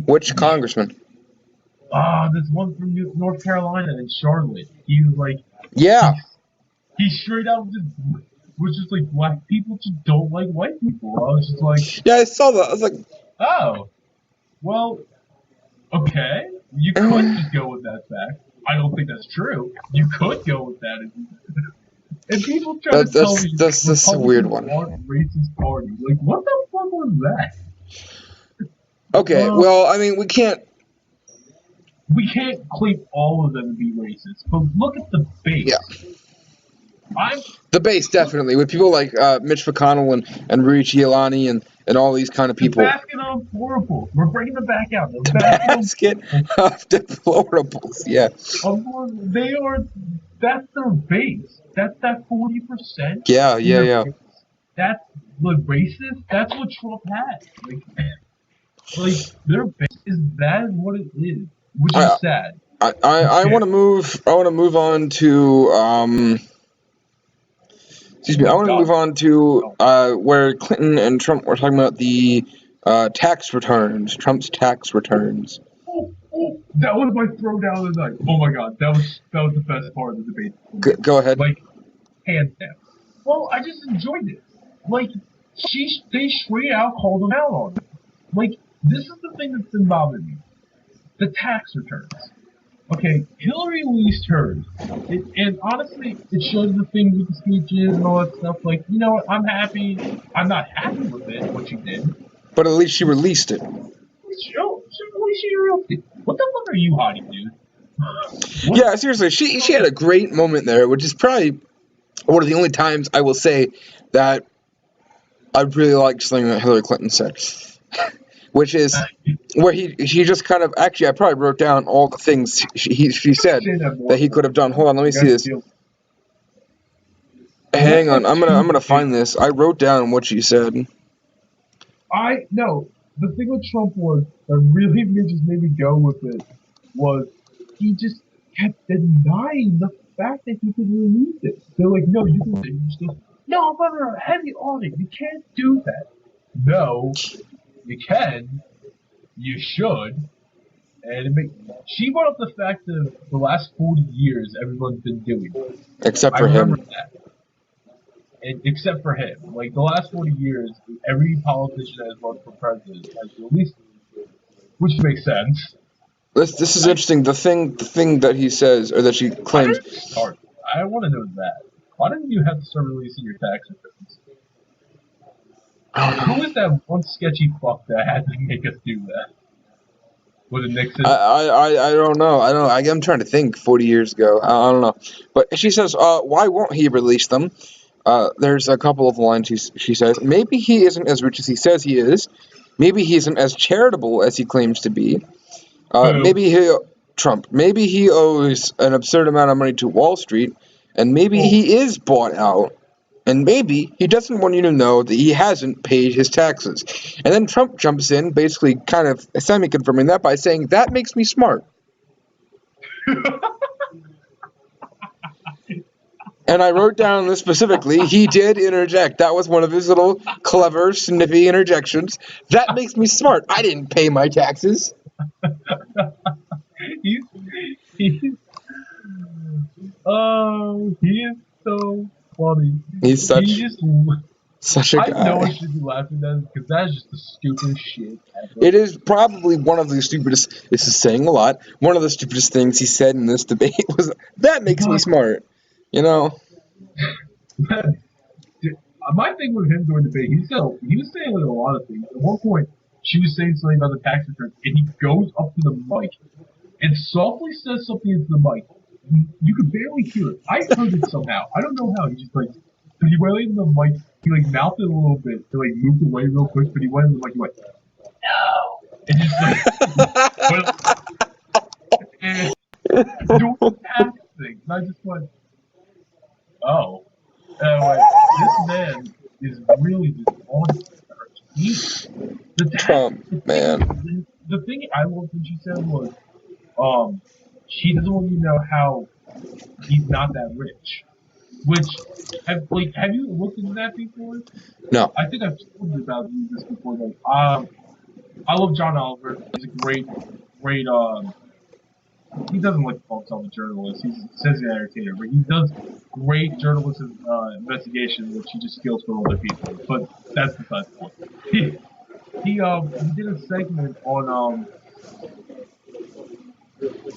Which congressman? This one from North Carolina in Charlotte. He was like, Yeah. he straight out was just like, black people just don't like white people. I was just like, Yeah, I saw that. I was like, oh, well, okay. You could just go with that fact. I don't think that's true. You could go with that. And people try to tell me that's a weird Republicans one. aren't racist party. Like, what the fuck was that? Okay, well, I mean, we can't. We can't claim all of them to be racist, but look at the base. Yeah. The base, definitely, with people like Mitch McConnell and Rudy Giuliani and all these kind of people. The basket of deplorables. We're bringing them back out. The basket of deplorables, yeah. They are, that's their base. That's that 40%. Yeah. Base. That's the racist. That's what Trump had. Like their base is that is what it is, which is sad. I want to move. I want to move on to excuse me. I want to move on to where Clinton and Trump were talking about the tax returns. Trump's tax returns. Oh, that was my throwdown of the night. Oh my god, that was the best part of the debate. Go ahead. Like, hands down. Well, I just enjoyed it. Like, they straight out called him out on it. Like, this is the thing that's been bothering me. The tax returns. Okay, Hillary released hers. And honestly, it shows the things with the speeches and all that stuff. Like, you know what, I'm happy. I'm not happy with it, what she did. But at least she released it. What the fuck are you hiding, dude? Yeah, seriously, she had a great moment there, which is probably one of the only times I will say that I really liked something that Hillary Clinton said, which is where she just kind of actually I probably wrote down all the things she said that he could have done. Hold on, let me see this. Hang on, I'm gonna find this. I wrote down what she said. No, the thing with Trump was that really just made me go with it was he just kept denying the fact that he could release it. They're like, no, you can release it. No, I'm under a heavy audit. You can't do that. No, you can. You should. And she brought up the fact that the last 40 years everyone's been doing it. Except for him. That. Except for him. Like, the last 40 years, every politician that has run for president has released it. Which makes sense. This is interesting. The thing that he says, or that she claims. Why did you start? I want to know that. Why didn't you have to start releasing your tax returns? Who is that one sketchy fuck that had to make us do that? Was it Nixon? I don't know. I'm trying to think. 40 years ago, I don't know. But she says, why won't he release them? There's a couple of lines she says. Maybe he isn't as rich as he says he is. Maybe he isn't as charitable as he claims to be. Trump. Maybe he owes an absurd amount of money to Wall Street, and maybe he is bought out. And maybe he doesn't want you to know that he hasn't paid his taxes. And then Trump jumps in, basically kind of semi-confirming that by saying, that makes me smart. And I wrote down this specifically. He did interject. That was one of his little clever, snippy interjections. That makes me smart. I didn't pay my taxes. He is so funny. He's such... Such a I know I guy. should be laughing at it because that is just the stupidest shit ever. It is probably one of the stupidest. This is saying a lot. One of the stupidest things he said in this debate was, "That makes me But smart." You know. dude, my thing with him during the debate, he was saying like a lot of things. At one point, she was saying something about the tax return, and he goes up to the mic and softly says something into the mic. You could barely hear it. I heard it somehow. I don't know how. He just like, but he went in the mic. He like mouthed it a little bit. He like moved away real quick, but he went in the mic. He went no, and just like went and doing the tax thing. And I just went, oh, and I went, this man is really just on our team. Trump, man. The thing I loved when she said was, she doesn't want you to know how he's not that rich. Which have you looked into that before? No. I think I've told you about this before. Like, I love John Oliver. He's a great. He doesn't like to call himself a journalist. He says he's an entertainer, but he does great journalistic investigation, which he just steals from other people. But that's besides the point. He did a segment on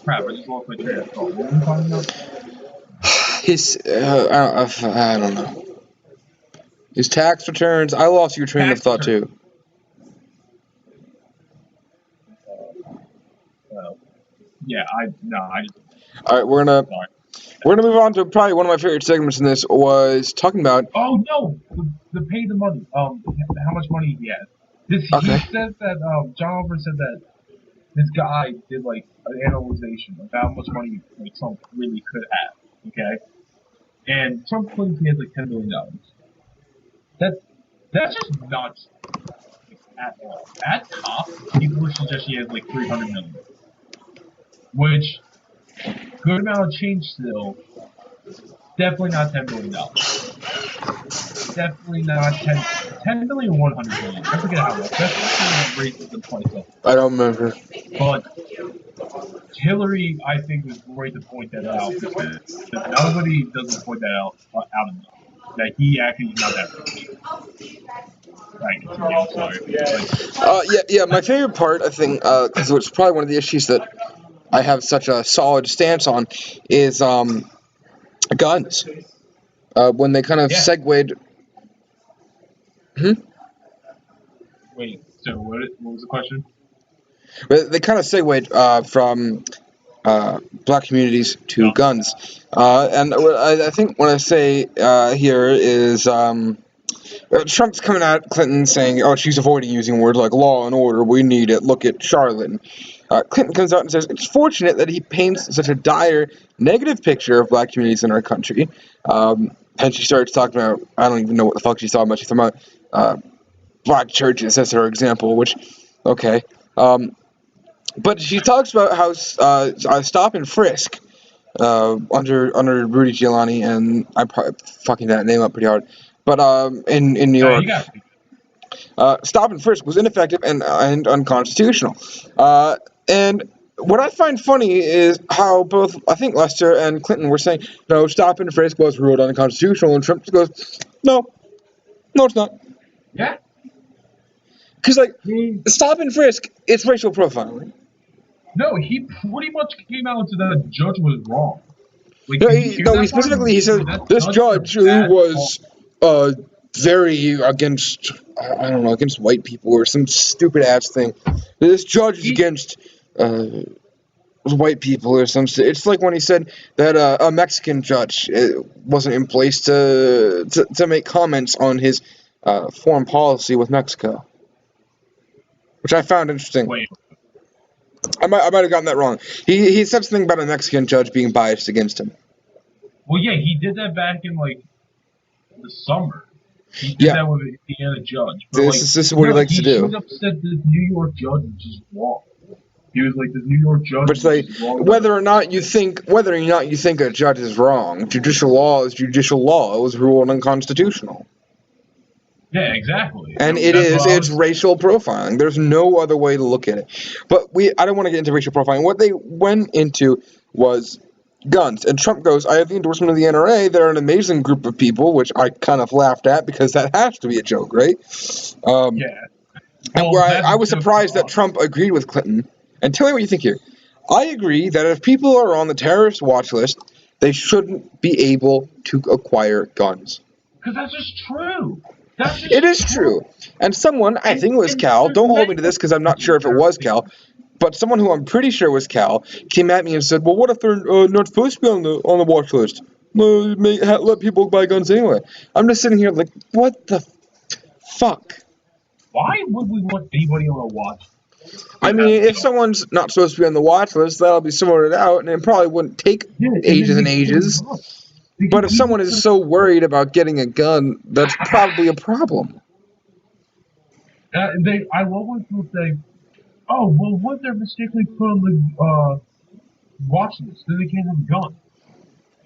crap. I just lost my train of thought. What were we talking about? His, I don't know. His tax returns. I lost your train of Tax thought return. too. Yeah, I just All right, sorry. we're gonna move on to probably one of my favorite segments in this was talking about. Oh no, the pay the money. How much money he has. He Okay. said that John Oliver said that this guy did like an analyzation of how much money like Trump really could have. Okay, and Trump claims he has like $10 billion. That's that's just nuts at all. At top, people would suggest he has like 300 million, which good amount of change still. Definitely not $10 billion. Definitely not 10 billion, 100 billion. I forget how much. That's something that raises the price up. I don't remember. But Hillary, I think, is great to point that out because nobody doesn't point that out enough. That he actually is not that rich. Right, continue. I'm sorry. Yeah. My favorite part, I think, because it's probably one of the issues that I have such a solid stance on, is guns. When they kind of Yeah. segued. Wait. So what was the question? They kind of segued from black communities to Guns. guns. And I think what I say here is Trump's coming at Clinton saying, oh, she's avoiding using words like law and order. We need it. Look at Charlotte. And, Clinton comes out and says, it's fortunate that he paints such a dire, negative picture of black communities in our country. And she starts talking about, I don't even know what the fuck she's talking about. She's talking about black churches as her example, which, okay. But she talks about how stop and frisk under Rudy Giuliani, and I'm probably fucking that name up pretty hard. But in New You York, got stop and frisk was ineffective and unconstitutional. And what I find funny is how both I think Lester and Clinton were saying, no, stop and frisk was ruled unconstitutional, and Trump goes, no, it's not, yeah. because like He, stop and frisk, it's racial profiling. no, he pretty much came out to that the judge was wrong. Like, No, did you hear he that part? specifically he said That this judge is a judge who bad call. was very against I don't know against white people or some stupid ass thing. This judge is He, against white people or some. It's like when he said that a Mexican judge wasn't in place to make comments on his foreign policy with Mexico, which I found interesting. wait, I might have gotten that wrong. He said something about a Mexican judge being biased against him. well, yeah, he did that back in like the summer. He did Yeah, that with an Indiana judge, but like, this is what he no, likes to he was do. upset that the New York judge was just wrong. He was like, the New York judge But was like just wrong. whether or not you think a judge is wrong, judicial law is judicial law. It was ruled unconstitutional, Yeah, exactly. and So that's what I it's was saying. racial profiling. There's no other way to look at it. But I don't want to get into racial profiling. What they went into was guns. And Trump goes, I have the endorsement of the NRA. They're an amazing group of people, which I kind of laughed at because that has to be a joke, right? Yeah. And Well, where that's I was a joke surprised to that us. Trump agreed with Clinton. And tell me what you think here. I agree that if people are on the terrorist watch list, they shouldn't be able to acquire guns. Because that's just true. That's just It is true. true. And someone, I think it was And Cal, there's don't hold me many to this because I'm not sure if it was Cal, but someone who I'm pretty sure was Cal came at me and said, "Well, what if they're not supposed to be on the watch list? Let people buy guns anyway." I'm just sitting here like, what the fuck? Why would we want anybody on a watch I to mean, have if guns? someone's not supposed to be on the watch list, that'll be sorted out, and it probably wouldn't take Yeah, and then ages and they put them ages. on. Because But if people someone is put, so worried about getting a gun, that's probably a problem. I love when people say, "Oh, well, what if they're mistakenly put on the watch list? Then they can't have a gun."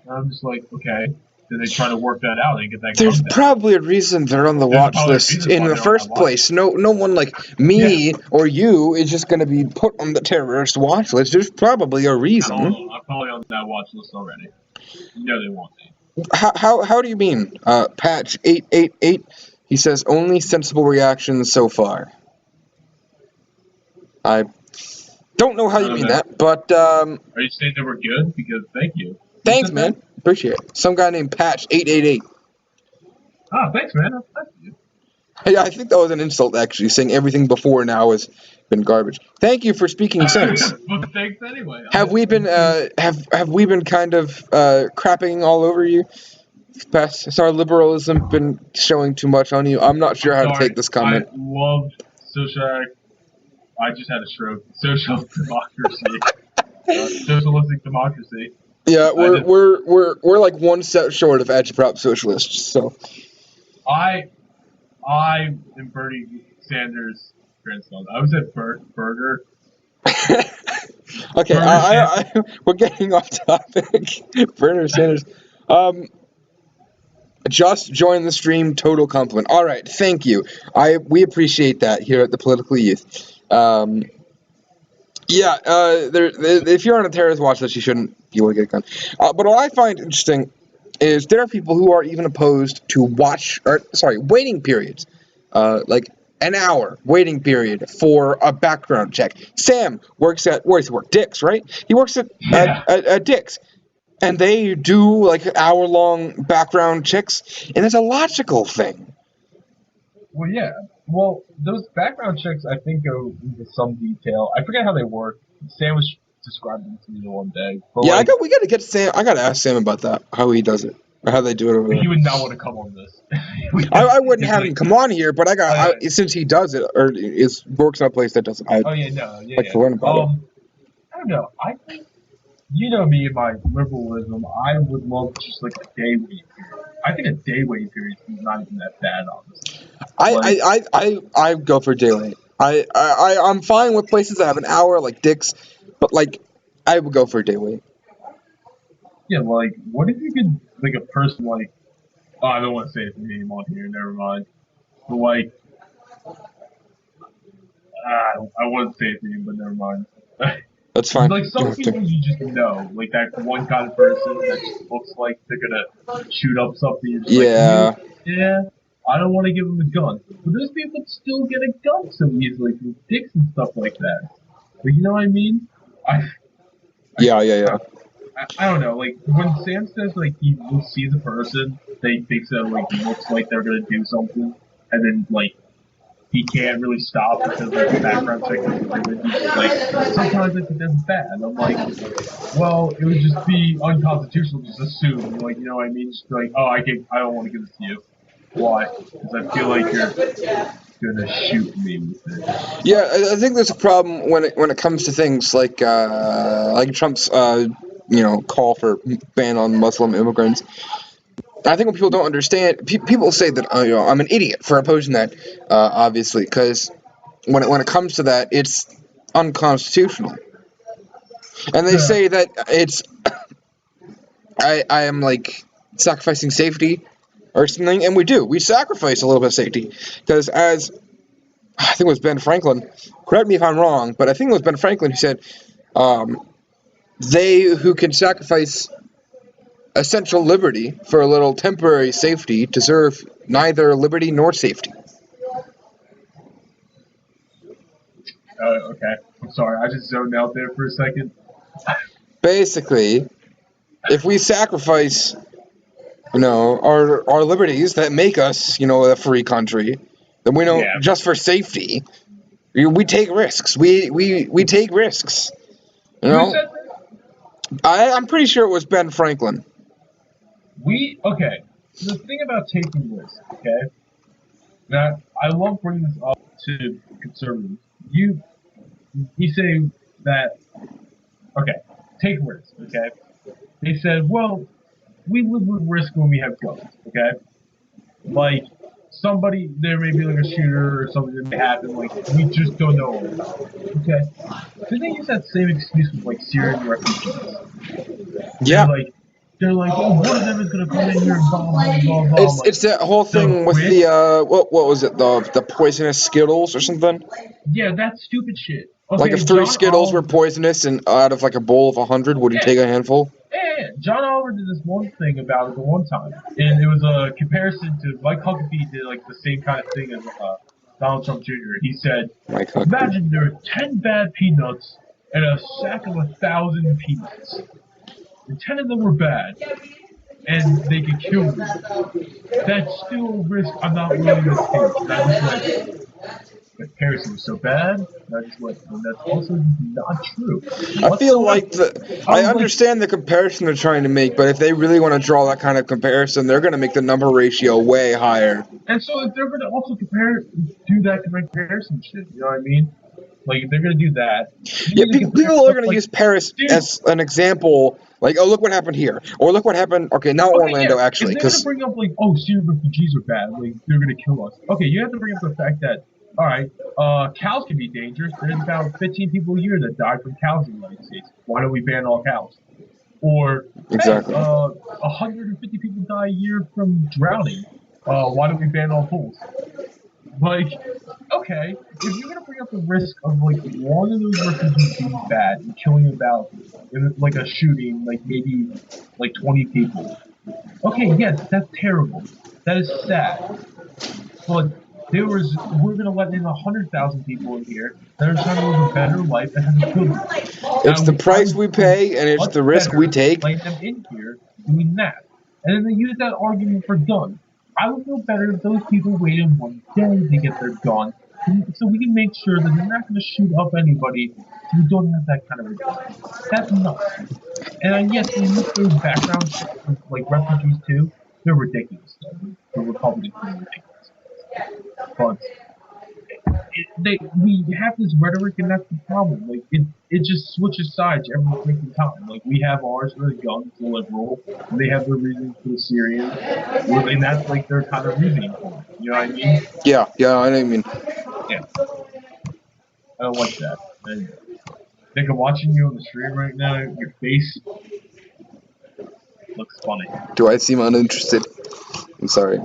And I'm just like, okay. Then they try to work that out and get that There's gun back. probably a reason they're on the There's watch probably a list reason in why the they're on that first watch. place. No one like me or you is just going to be put on the terrorist watch list. There's probably a reason. I'm probably on that watch list already. You know they want me. How do you mean? Patch 888. He says only sensible reactions so far. I don't know how I you don't mean know. that, but Are you saying they were good? Because thank you. Who thanks, said that? man. Appreciate it. Some guy named Patch 888. Ah, thanks, man. That's nice of you. Hey, I think that was an insult, actually, saying everything before now has been garbage. Thank you for speaking sense. But thanks anyway. Have we been have we been kind of crapping all over you? Has our liberalism been showing too much on you? I'm not sure how to Sorry. take this I comment. love social. I just had a stroke. Social democracy. Socialistic democracy. Yeah, I just we're like one step short of agitprop socialists. So I am Bernie Sanders' grandson. I was at Burger. okay, we're getting off topic. Bernard Sanders. Just joined the stream. Total compliment. All right, thank you. We appreciate that here at the Political Youth. Yeah, if you're on a terrorist watch list, you shouldn't be able to get a gun. But what I find interesting is there are people who are even opposed to waiting periods, like an hour waiting period for a background check. Sam works at where does he work? Dick's, right? He works Yeah. at Dick's, and they do like hour-long background checks, and it's a logical thing. Well, yeah. Well, those background checks, I think, go into some detail. I forget how they work. Sam was describing them to me the one day. But, Yeah, like, we gotta get Sam. I gotta ask Sam about that, how he does it, or how they do it over there. he would not want to come on this. I wouldn't He's have like, him come on here, but since he does it or works in a place that does it, I'd oh, yeah, no, yeah, like yeah. to learn about it. I don't know. I think, you know me and my liberalism, I would love just, like, a day wait period. I think a day wait period is not even that bad, honestly. I go for daylight. I'm fine with places that have an hour like Dick's, but like I would go for daylight. Yeah, like, what if you could, like, a person, like, oh, I don't want to say his name on here, never mind. But, like, I wouldn't say his name, but never mind. That's fine. Like, You some don't have people to. you just know, like that one kind of person that just looks like they're gonna shoot up something. You're just like, Yeah. yeah, I don't want to give them a gun. But those people still get a gun so easily from dicks and stuff like that. But you know what I mean? Yeah. I don't know. Like when Sam says like he sees a person, they thinks that like looks like they're gonna do something, and then like he can't really stop because like the background check isn't given. He's just like sometimes I think that's bad. I'm like, well, it would just be unconstitutional to just assume, like, you know what I mean? Just be like, oh, I don't want to give this to you. Why? Because I feel like you're gonna shoot me with it. Yeah, I think there's a problem when it comes to things like Trump's call for ban on Muslim immigrants. I think what people don't understand, people say that I'm an idiot for opposing that, obviously, because when it comes to that, it's unconstitutional, and they Yeah. say that it's I am like sacrificing safety or something, and we sacrifice a little bit of safety because as I think it was Ben Franklin, correct me if I'm wrong, but I think it was Ben Franklin who said, they who can sacrifice essential liberty for a little temporary safety deserve neither liberty nor safety. Okay. I'm sorry. I just zoned out there for a second. Basically, if we sacrifice, our liberties that make us, a free country, then we don't Yeah. just for safety. We take risks. We take risks. You Who know, said that? I'm pretty sure it was Ben Franklin. Okay. So the thing about taking risks, okay? Now, I love bringing this up to conservatives. You say that, okay, take risks, okay? They said, well, we live with risk when we have guns, okay? Like, there may be like a shooter or something that may happen, like, we just don't know all about it, okay? So they use that same excuse with, like, Syrian refugees. They're Yeah, like, they're like, oh, one of them is gonna come in here and blah blah blah blah. I'm like, it's that whole the thing with risk? the what was it, the poisonous Skittles or something? Yeah, that's stupid shit. Like Okay, if three John Skittles were Oliver. poisonous and out of like a bowl of 100, would you Yeah, take a handful? yeah. John Oliver did this one thing about it the one time, and it was a comparison to Mike Huckabee did like the same kind of thing as Donald Trump Jr. He said, Mike Huckabee. imagine there are 10 bad peanuts and a sack of 1,000 peanuts, and 10 of them were bad, and they could kill you. That's still a risk I'm not willing to take. And I just went, the comparison was so bad. And I just went, and that's also not true I feel whatsoever. like I I was like, understand the comparison they're trying to make, but if they really want to draw that kind of comparison, they're going to make the number ratio way higher. and so if they're going to also do that comparison shit, you know what I mean? Like if they're going to do that, you Yeah, need to compare people are stuff going to like, use Paris dude, as an example. Like, oh, look what happened here, or look what happened. Okay, not okay, yeah. Orlando If actually, they're gonna because bring up like, oh, Syrian refugees are bad, like they're gonna kill us. Okay, you have to bring up the fact that, all right, cows can be dangerous. There's about 15 people a year that die from cows in the United States. Why don't we ban all cows? Or exactly. 150 people die a year from drowning. Why don't we ban all pools? Like, okay, if you're gonna bring up the risk of like one of those refugees being bad and killing about in like a shooting, like maybe like 20 people. Okay, yes, that's terrible. That is sad. But we're gonna let in 100,000 people in here that are trying to live a better life and have a good life. It's the I price would we feel pay, and it's much the risk we better take. letting them in here doing that. And then they use that argument for guns. I would feel better if those people waited one day to get their gun, so we can make sure that they're not going to shoot up anybody who don't have that kind of a gun. That's nuts. And yes, they look those background checks for like refugees too. They're ridiculous. The Republicans are ridiculous. But we have this rhetoric, and that's the problem. Like it just switches sides every freaking time. Like we have ours for the guns, the liberal, and they have their reasons for the Syrians, and that's like their kind of reasoning for it. You know what I mean? Yeah, I know what I mean. Yeah, I don't like that. And Nick, I'm watching you on the stream right now. Your face looks funny. Do I seem uninterested? I'm sorry.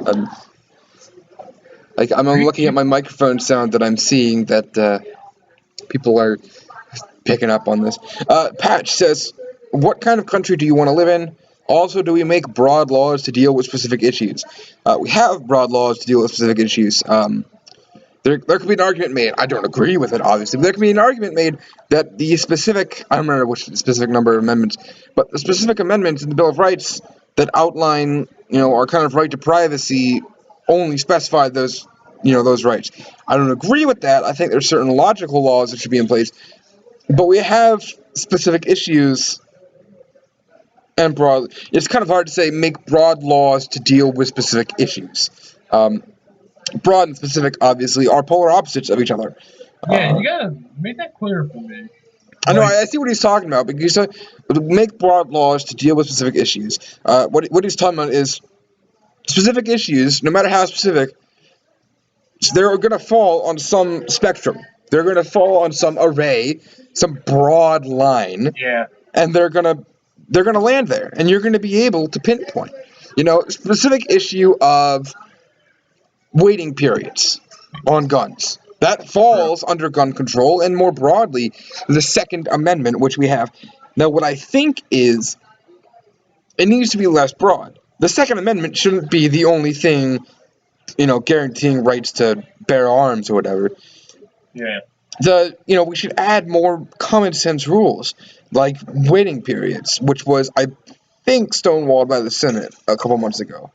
I'm looking at my microphone sound that I'm seeing that people are picking up on this. Patch says, what kind of country do you want to live in? Also, do we make broad laws to deal with specific issues? We have broad laws to deal with specific issues. There could be an argument made. I don't agree with it, obviously, but there could be an argument made that the specific, I don't remember which specific number of amendments, but the specific amendments in the Bill of Rights that outline, our kind of right to privacy only specify those rights. I don't agree with that. I think there's certain logical laws that should be in place, but we have specific issues and broad. It's kind of hard to say make broad laws to deal with specific issues. Broad and specific, obviously, are polar opposites of each other. Yeah, you gotta make that clear for me. I know, I see what he's talking about, but you said make broad laws to deal with specific issues. What he's talking about is specific issues, no matter how specific, they're going to fall on some spectrum. They're going to fall on some array, some broad line, Yeah. and they're going to land there, and you're going to be able to pinpoint. Specific issue of waiting periods on guns. That falls under gun control, and more broadly, the Second Amendment, which we have. Now, what I think is it needs to be less broad. The Second Amendment shouldn't be the only thing, guaranteeing rights to bear arms or whatever. Yeah. We should add more common sense rules, like waiting periods, which was, I think, stonewalled by the Senate a couple months ago.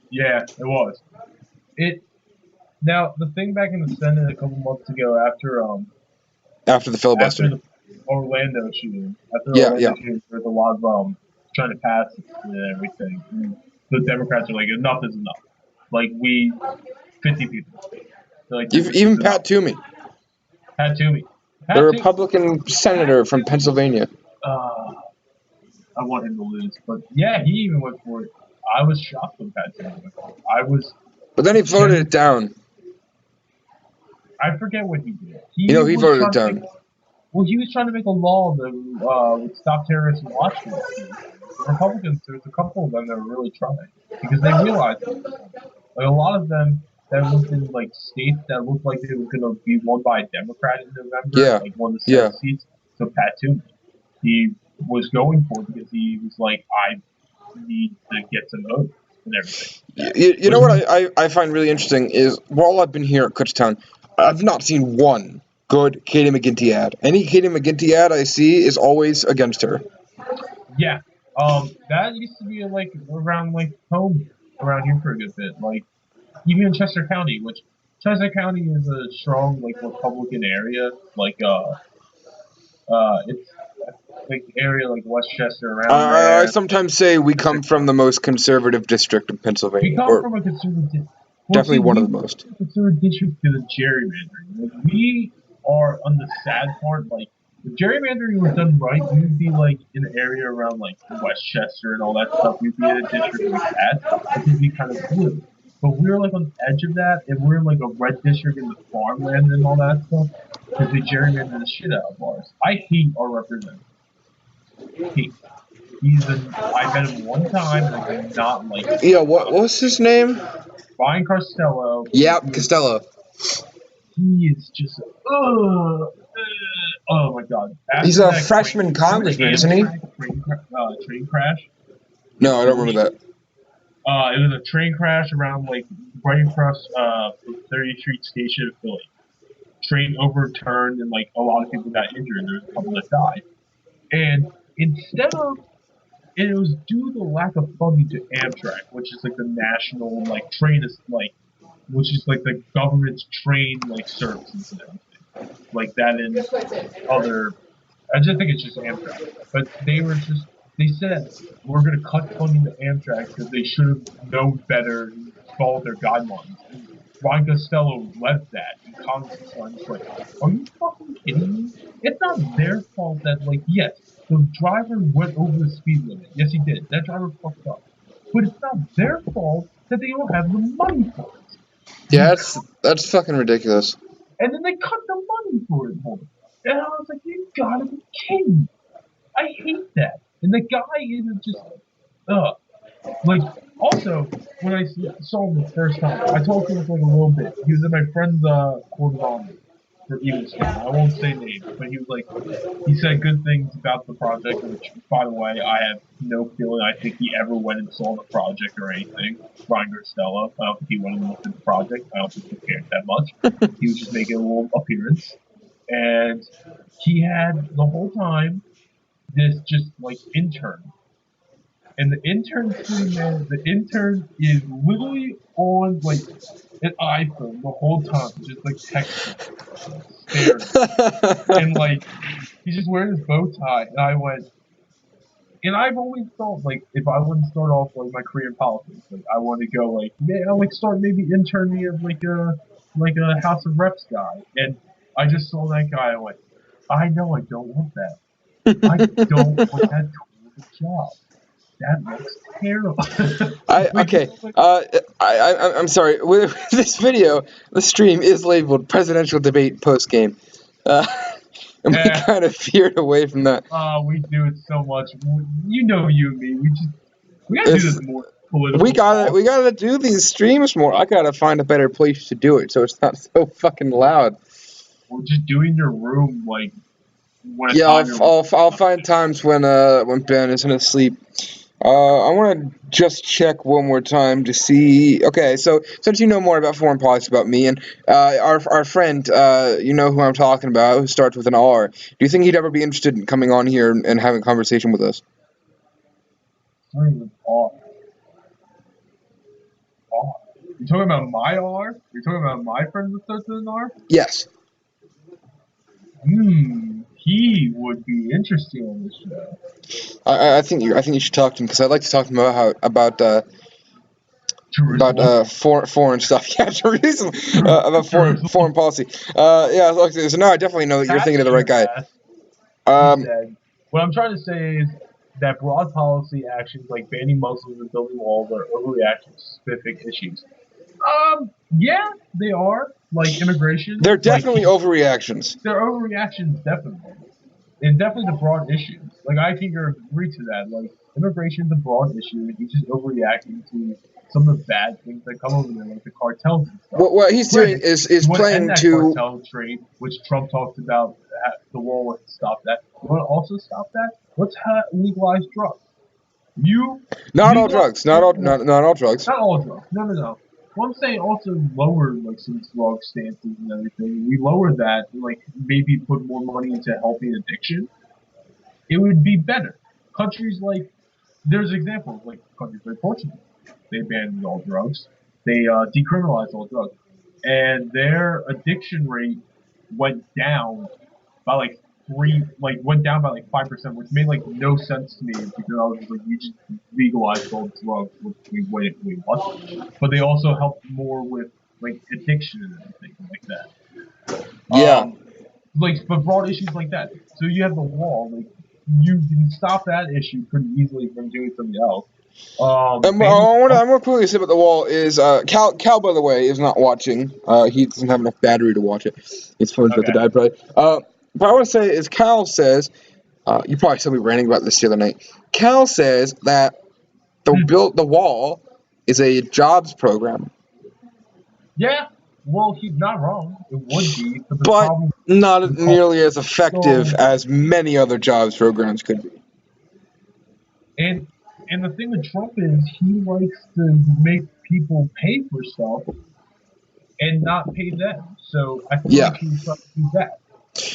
Yeah, it was. Now the thing back in the Senate a couple months ago After the filibuster. after the Orlando shooting, Yeah. there was a lot of trying to pass it and everything. And the Democrats are like, enough is enough. Like 50 people. They're like, Even Pat Toomey, Pat Toomey. the Republican senator from Pennsylvania. I want him to lose, but yeah, he even went for it. I was shocked when Pat Toomey went for it. But then he voted it down. I forget what he did. He voted it down. He was trying to make a law that would stop terrorists from watching it. The Republicans, there's a couple of them that were really trying because they realized a lot of them that lived in states that looked like they were going to be won by a Democrat in November, won the Senate seats. So Pat Toomey, he was going for it because he was like, I need to get some votes and everything. You know what I find really interesting is while I've been here at Kutztown, I've not seen one good Katie McGinty ad. Any Katie McGinty ad I see is always against her. Yeah. That used to be around home around here for a good bit. Even in Chester County, which Chester County is a strong Republican area. It's area like Westchester around there. I sometimes say we come from the most conservative district of Pennsylvania. We come from a conservative. Definitely one of the most. Conservative district to the gerrymandering. We are on the sad part. If gerrymandering was done right, we would be in an area around Westchester and all that stuff. We'd be in a district like that. It would be kind of blue. But we're on the edge of that, and we're in a red district in the farmland and all that stuff because they gerrymander the shit out of ours. I hate our representative. I met him one time, and I did not like him. Yeah, what's his name? Brian Costello. Yep, Costello. He is just oh my god. He's a freshman congressman, isn't he? Train crash. No, I don't remember that. It was a train crash around right across 30th Street Station of Philly. Train overturned and a lot of people got injured. There was a couple that died. And instead of it was due to the lack of funding to Amtrak, which is the national train which is the government's train services and everything. That and other I just think it's just Amtrak. But they said we're gonna cut funding to Amtrak because they should have known better and followed their guidelines. And Ron Costello led that and Congress was are you fucking kidding me? It's not their fault that yes, the driver went over the speed limit. Yes, he did. That driver fucked up. But it's not their fault that they don't have the money for it. Yeah, that's fucking ridiculous. And then they cut the money for it. And I was like, you gotta be kidding me. I hate that. And the guy isn't just, also, when I saw him the first time, I talked to him a little bit. He was in my friend's court of honor for Eaglestone. I won't say names, but he was he said good things about the project, which, by the way, I have no feeling I think he ever went and saw the project or anything. Brian Costello, I don't think he went and looked at the project. I don't think he cared that much. He was just making a little appearance. And he had, the whole time, this just, intern. And the intern sitting there, the intern is literally on, an iPhone the whole time, just, texting, staring. And, he's just wearing his bow tie. And I went, and I've always thought, if I wouldn't start off, my career in politics, I want to go, I'll, start maybe interning as, a House of Reps guy. And I just saw that guy, I went, I know I don't want that. I don't want that job. That looks terrible. I'm sorry. With this video, the stream is labeled Presidential Debate Postgame. And we kind of veered away from that. We do it so much. You and me. We gotta do this more political. We gotta do these streams more. I gotta find a better place to do it so it's not so fucking loud. Or just doing your room when a Yeah, time you're I'll find times when Ben isn't asleep. I want to just check one more time to see. Okay, so since you know more about foreign policy about me and our friend, you know who I'm talking about, who starts with an R. Do you think he'd ever be interested in coming on here and having a conversation with us? off. Off. You talking about my R? You're talking about my friend that starts with an R? Yes. He would be interesting on this show. I think you should talk to him because I'd like to talk to him about Jerusalem. foreign stuff. Yeah, Jerusalem. About foreign Jerusalem. policy. Yeah, look, so no, I definitely know that you're Pat thinking of the should right have guy. asked. He Um, said, what I'm trying to say is that broad policy actions like banning Muslims and building walls are overreaction to specific issues. Yeah, they are. Like immigration, they're definitely overreactions. they're overreactions, definitely. And definitely the broad issues. Like I can agree to that. Like immigration's a broad issue, and he's just overreacting to some of the bad things that come over there, like the cartels and stuff. What he's doing Granted, is you want to end playing that to. cartel trade, which Trump talked about. The wall would stop that. You want to also stop that? Let's legalize drugs. You Not all legalize drugs. Not all drugs. not all drugs. No, no, no. Well, I'm saying also lower like some drug stances and everything. We lower that, like maybe put more money into helping addiction. It would be better. Countries like there's examples like countries like Portugal. They banned all drugs. They decriminalized all drugs, and their addiction rate went down by like went down by like 5%, which made like no sense to me because I was just like, you just legalized all drugs, which we what? But they also helped more with like addiction and everything like that. Yeah. Like but broad issues like that. So you have the wall, like you can stop that issue pretty easily from doing something else. And Banning I want to quickly say about the wall is Cal by the way is not watching. He doesn't have enough battery to watch it. His phone's about to okay. die probably. But I want to say is Cal says you probably saw me ranting about this the other night. Cal says that the wall is a jobs program, Yeah. Well, he's not wrong. It would be, but the but problem not the problem nearly as so effective as many other jobs programs could be. and and the thing with Trump is he likes to make people pay for stuff and not pay them. So I feel Yeah. like he would try to do that.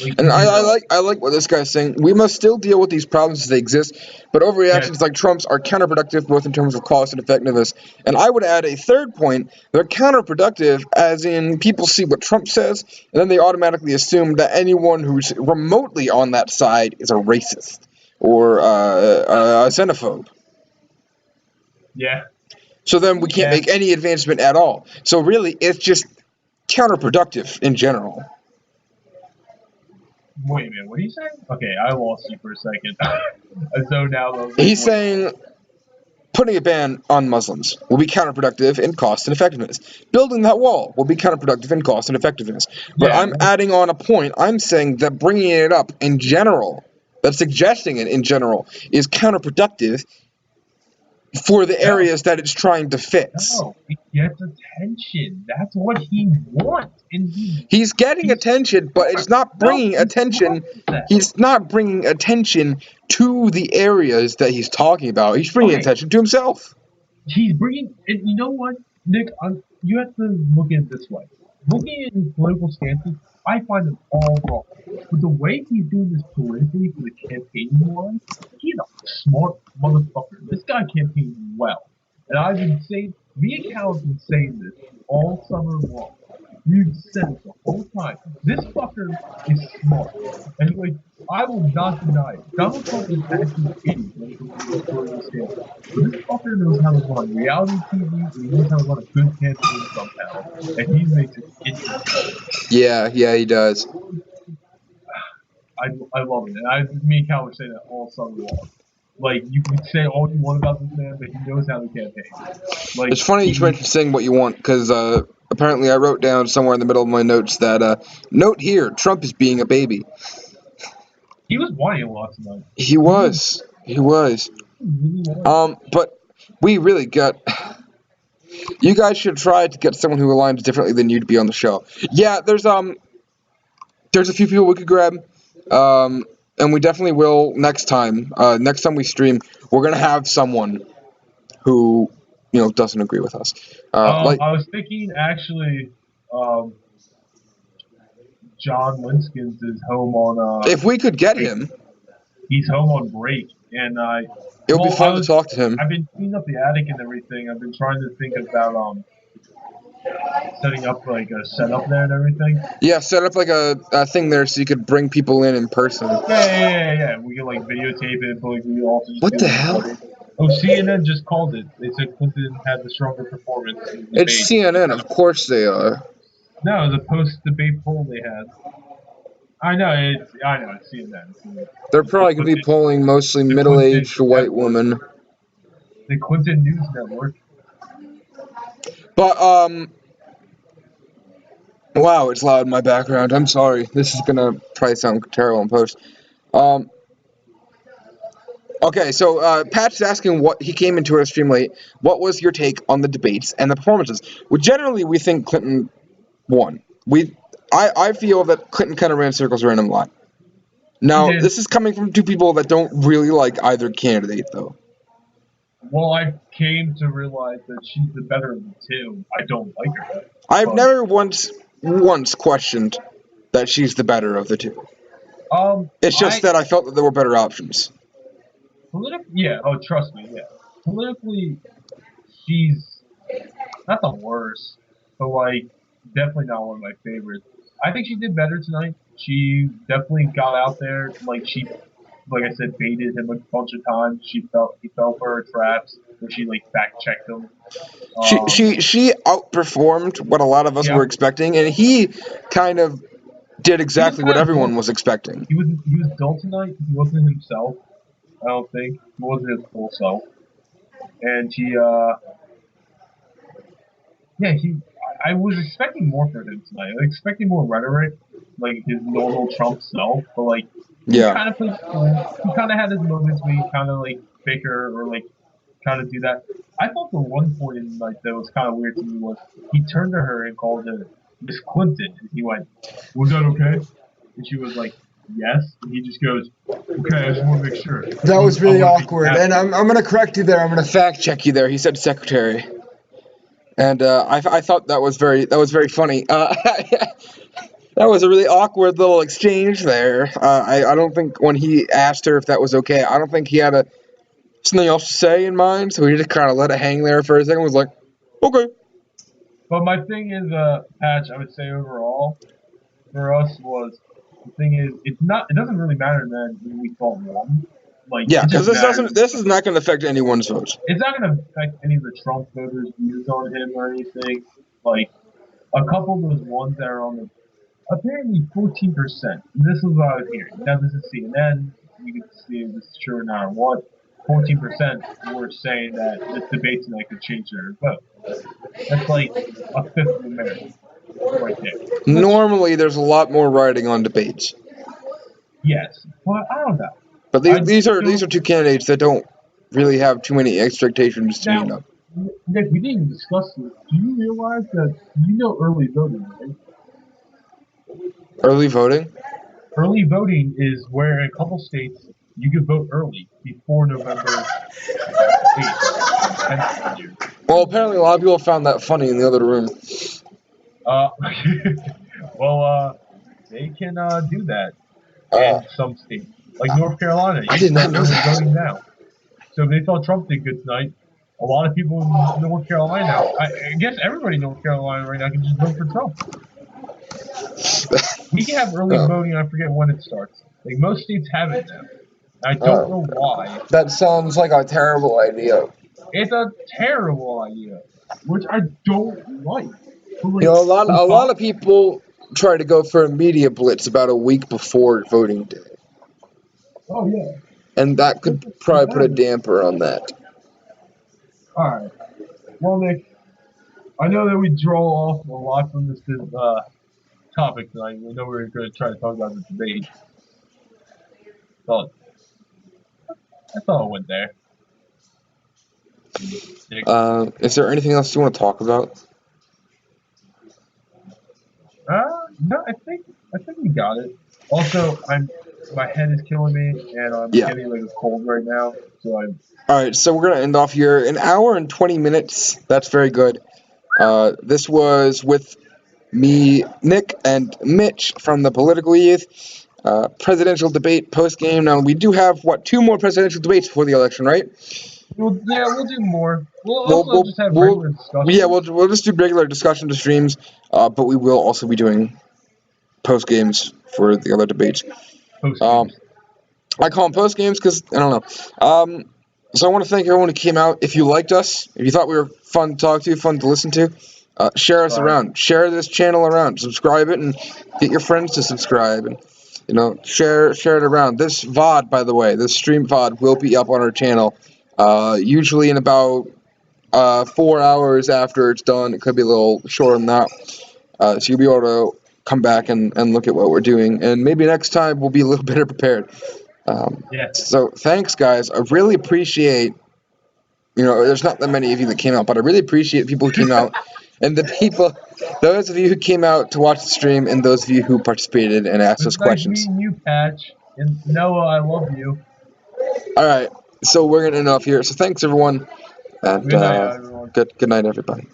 Like And he did I like what this guy's saying. We must still deal with these problems as they exist, but yeah, overreactions like Trump's are counterproductive both in terms of cost and effectiveness. And I would add a third point: they're counterproductive, as in people see what Trump says, and then they automatically assume that anyone who's remotely on that side is a racist or a xenophobe. yeah, So then we can't yeah. make any advancement at all. So really, it's just counterproductive in general. Wait a minute, what are you saying? Okay, I lost you for a second. I zoned out. I was like, He's wait. saying putting a ban on Muslims will be counterproductive in cost and effectiveness. Building that wall will be counterproductive in cost and effectiveness. But Yeah, I'm adding on a point. I'm saying that bringing it up in general, that suggesting it in general, is counterproductive for the no, areas that it's trying to fix. no. It gets attention. That's what he wants, and He's getting he's attention, but it's smart. not No, bringing he's attention. smart with that. He's not bringing attention to the areas that he's talking about. He's bringing Okay, attention to himself. he's bringing, and you know what, Nick? You have to look at it this way. Looking at his political stances, I find them all wrong. But the way he's doing this politically for the campaign wise, he's a smart motherfucker. This guy campaigns well. And I've been saying, me and Cal have been saying this all summer long. We've said it the whole time. This fucker is smart. And like, I will not deny it. Donald Trump is actually an idiot when it comes to his political stances. But this fucker knows how to run reality TV, and he knows how to run a good campaign somehow, and he makes it interesting. Yeah, he does. I love it. And me and Cal were saying that all summer long. Like you can say all you want about this man, but he knows how to campaign. Like It's funny you should mention saying what you want, because apparently I wrote down somewhere in the middle of my notes that, note here, Trump is being a baby. he was whining a lot tonight. He was. He was. Really was. But we really got. You guys should try to get someone who aligns differently than you to be on the show. Yeah, there's a few people we could grab. and we definitely will next time. Next time we stream, we're gonna have someone who doesn't agree with us. Like I was thinking actually, um, John Winskins is home on if we could get break. him, He's home on break, and it would be fun to talk to him. I've been cleaning up the attic and everything. I've been trying to think about setting up like a setup there and everything. Yeah, set up like a thing there so you could bring people in person. Yeah. We can like videotape it, but like, we also just What get the it hell? recorded. Oh, CNN just called it. They said Clinton had the stronger performance in the It's debate. CNN, of course they are. No, it was a post-debate poll they had. I know it's CNN. They're It's the probably gonna be Clinton, polling mostly the Clinton middle-aged white Network, women. the Clinton News Network. But wow, it's loud in my background. I'm sorry. This is gonna probably sound terrible in post. Okay, so Pat's asking what he came into our stream late. What was your take on the debates and the performances? Well, generally we think Clinton won. I feel that Clinton kind of ran circles around him a lot. Now, He did. this is coming from two people that don't really like either candidate, though. Well, I came to realize that she's the better of the two. I don't like her. I've But, never once questioned that she's the better of the two. It's just that I felt that there were better options. Politically, yeah. Oh, trust me, yeah. Politically, she's not the worst, but like definitely not one of my favorites. I think she did better tonight. She definitely got out there, like I said, baited him a bunch of times. He fell for her traps, where she like fact checked him. She outperformed what a lot of us Yeah, were expecting, and he kind of did he was exactly what kind of everyone dull. was expecting. He was dull tonight. He wasn't himself. I don't think he wasn't his full self. And I was expecting more from him tonight. I was expecting more rhetoric, like his normal Trump self, but like he Yeah. kind of played cool. He kind of had his moments where he kind of like bicker or like kind of do that. I thought the one point in like that was kind of weird to me was he turned to her and called her Miss Clinton, and he went, "Was that okay?" And she was like, "Yes," and he just goes, "Okay, I just want to make sure." That was really awkward, happy. and I'm going to correct you there. I'm going to fact check you there. He said secretary, and I thought that was very funny. That was a really awkward little exchange there. I don't think when he asked her if that was okay, I don't think he had something else to say in mind, so he just kind of let it hang there for a second. Was like, okay. But my thing is, Patch, I would say overall, for us was the thing is it doesn't really matter then when we thought one. Like Yeah, it because just matters. this is not going to affect anyone's votes. It's not gonna affect any of the Trump voters' views on him or anything. Like a couple of those ones that are on the apparently 14%. This is what I was hearing. Now this is CNN. You can see if this is true or not or what. 14% were saying that this debate tonight could change their vote. That's like a fifth of America right there. Normally, there's a lot more writing on debates, Yes, but I don't know. but these are two candidates that don't really have too many expectations to meet Now, up. Nick, we didn't even discuss this. Do you realize that early voting, right? Early voting? Early voting is where in a couple states you can vote early before November 8th, 10th. Well, apparently a lot of people found that funny in the other room. Well, they can do that in some states, like North Carolina. I did not know that. Voting now. So if they thought Trump did good tonight, a lot of people in North Carolina, I guess everybody in North Carolina right now can just vote for Trump. We can have early voting. I forget when it starts. Like most states have it now. I don't know why. That sounds like a terrible idea. It's a terrible idea, which I don't like. But like, A lot of people try to go for a media blitz about a week before voting day. Oh yeah. And that could probably put a damper on that. All right. Well, Nick, I know that we draw off a lot from this topic tonight. We know we were going to try to talk about the debate. But I thought it went there. Is there anything else you want to talk about? No, I think we got it. Also, I'm my head is killing me, and I'm Yeah. getting like a cold right now. So I All right, so we're gonna end off here. An hour and 20 minutes. That's very good. This was with me, Nick, and Mitch from the Political Youth. Presidential debate post game. Now we do have two more presidential debates before the election, right? we'll do more. We'll We'll also we'll just have we'll regular yeah discussions. we'll just do regular discussion streams, but we will also be doing post games for the other debates. Post Um, games. I call them post games because I don't know. So I want to thank everyone who came out. If you liked us, if you thought we were fun to talk to, fun to listen to, share us Subscribe. around. Share this channel around. Subscribe it and get your friends to subscribe and share it around. This VOD, by the way, this stream VOD will be up on our channel. Usually in about 4 hours after it's done. It could be a little shorter than that. So you'll be able to come back and look at what we're doing, and maybe next time we'll be a little better prepared. Yeah. So thanks, guys. I really appreciate. There's not that many of you that came out, but I really appreciate people who came out, and those of you who came out to watch the stream, and those of you who participated and asked It us was nice questions. meeting you, Patch. And Noah, I love you. All right, so we're gonna end off here. So thanks, everyone, and Good night, everyone. good night, everybody.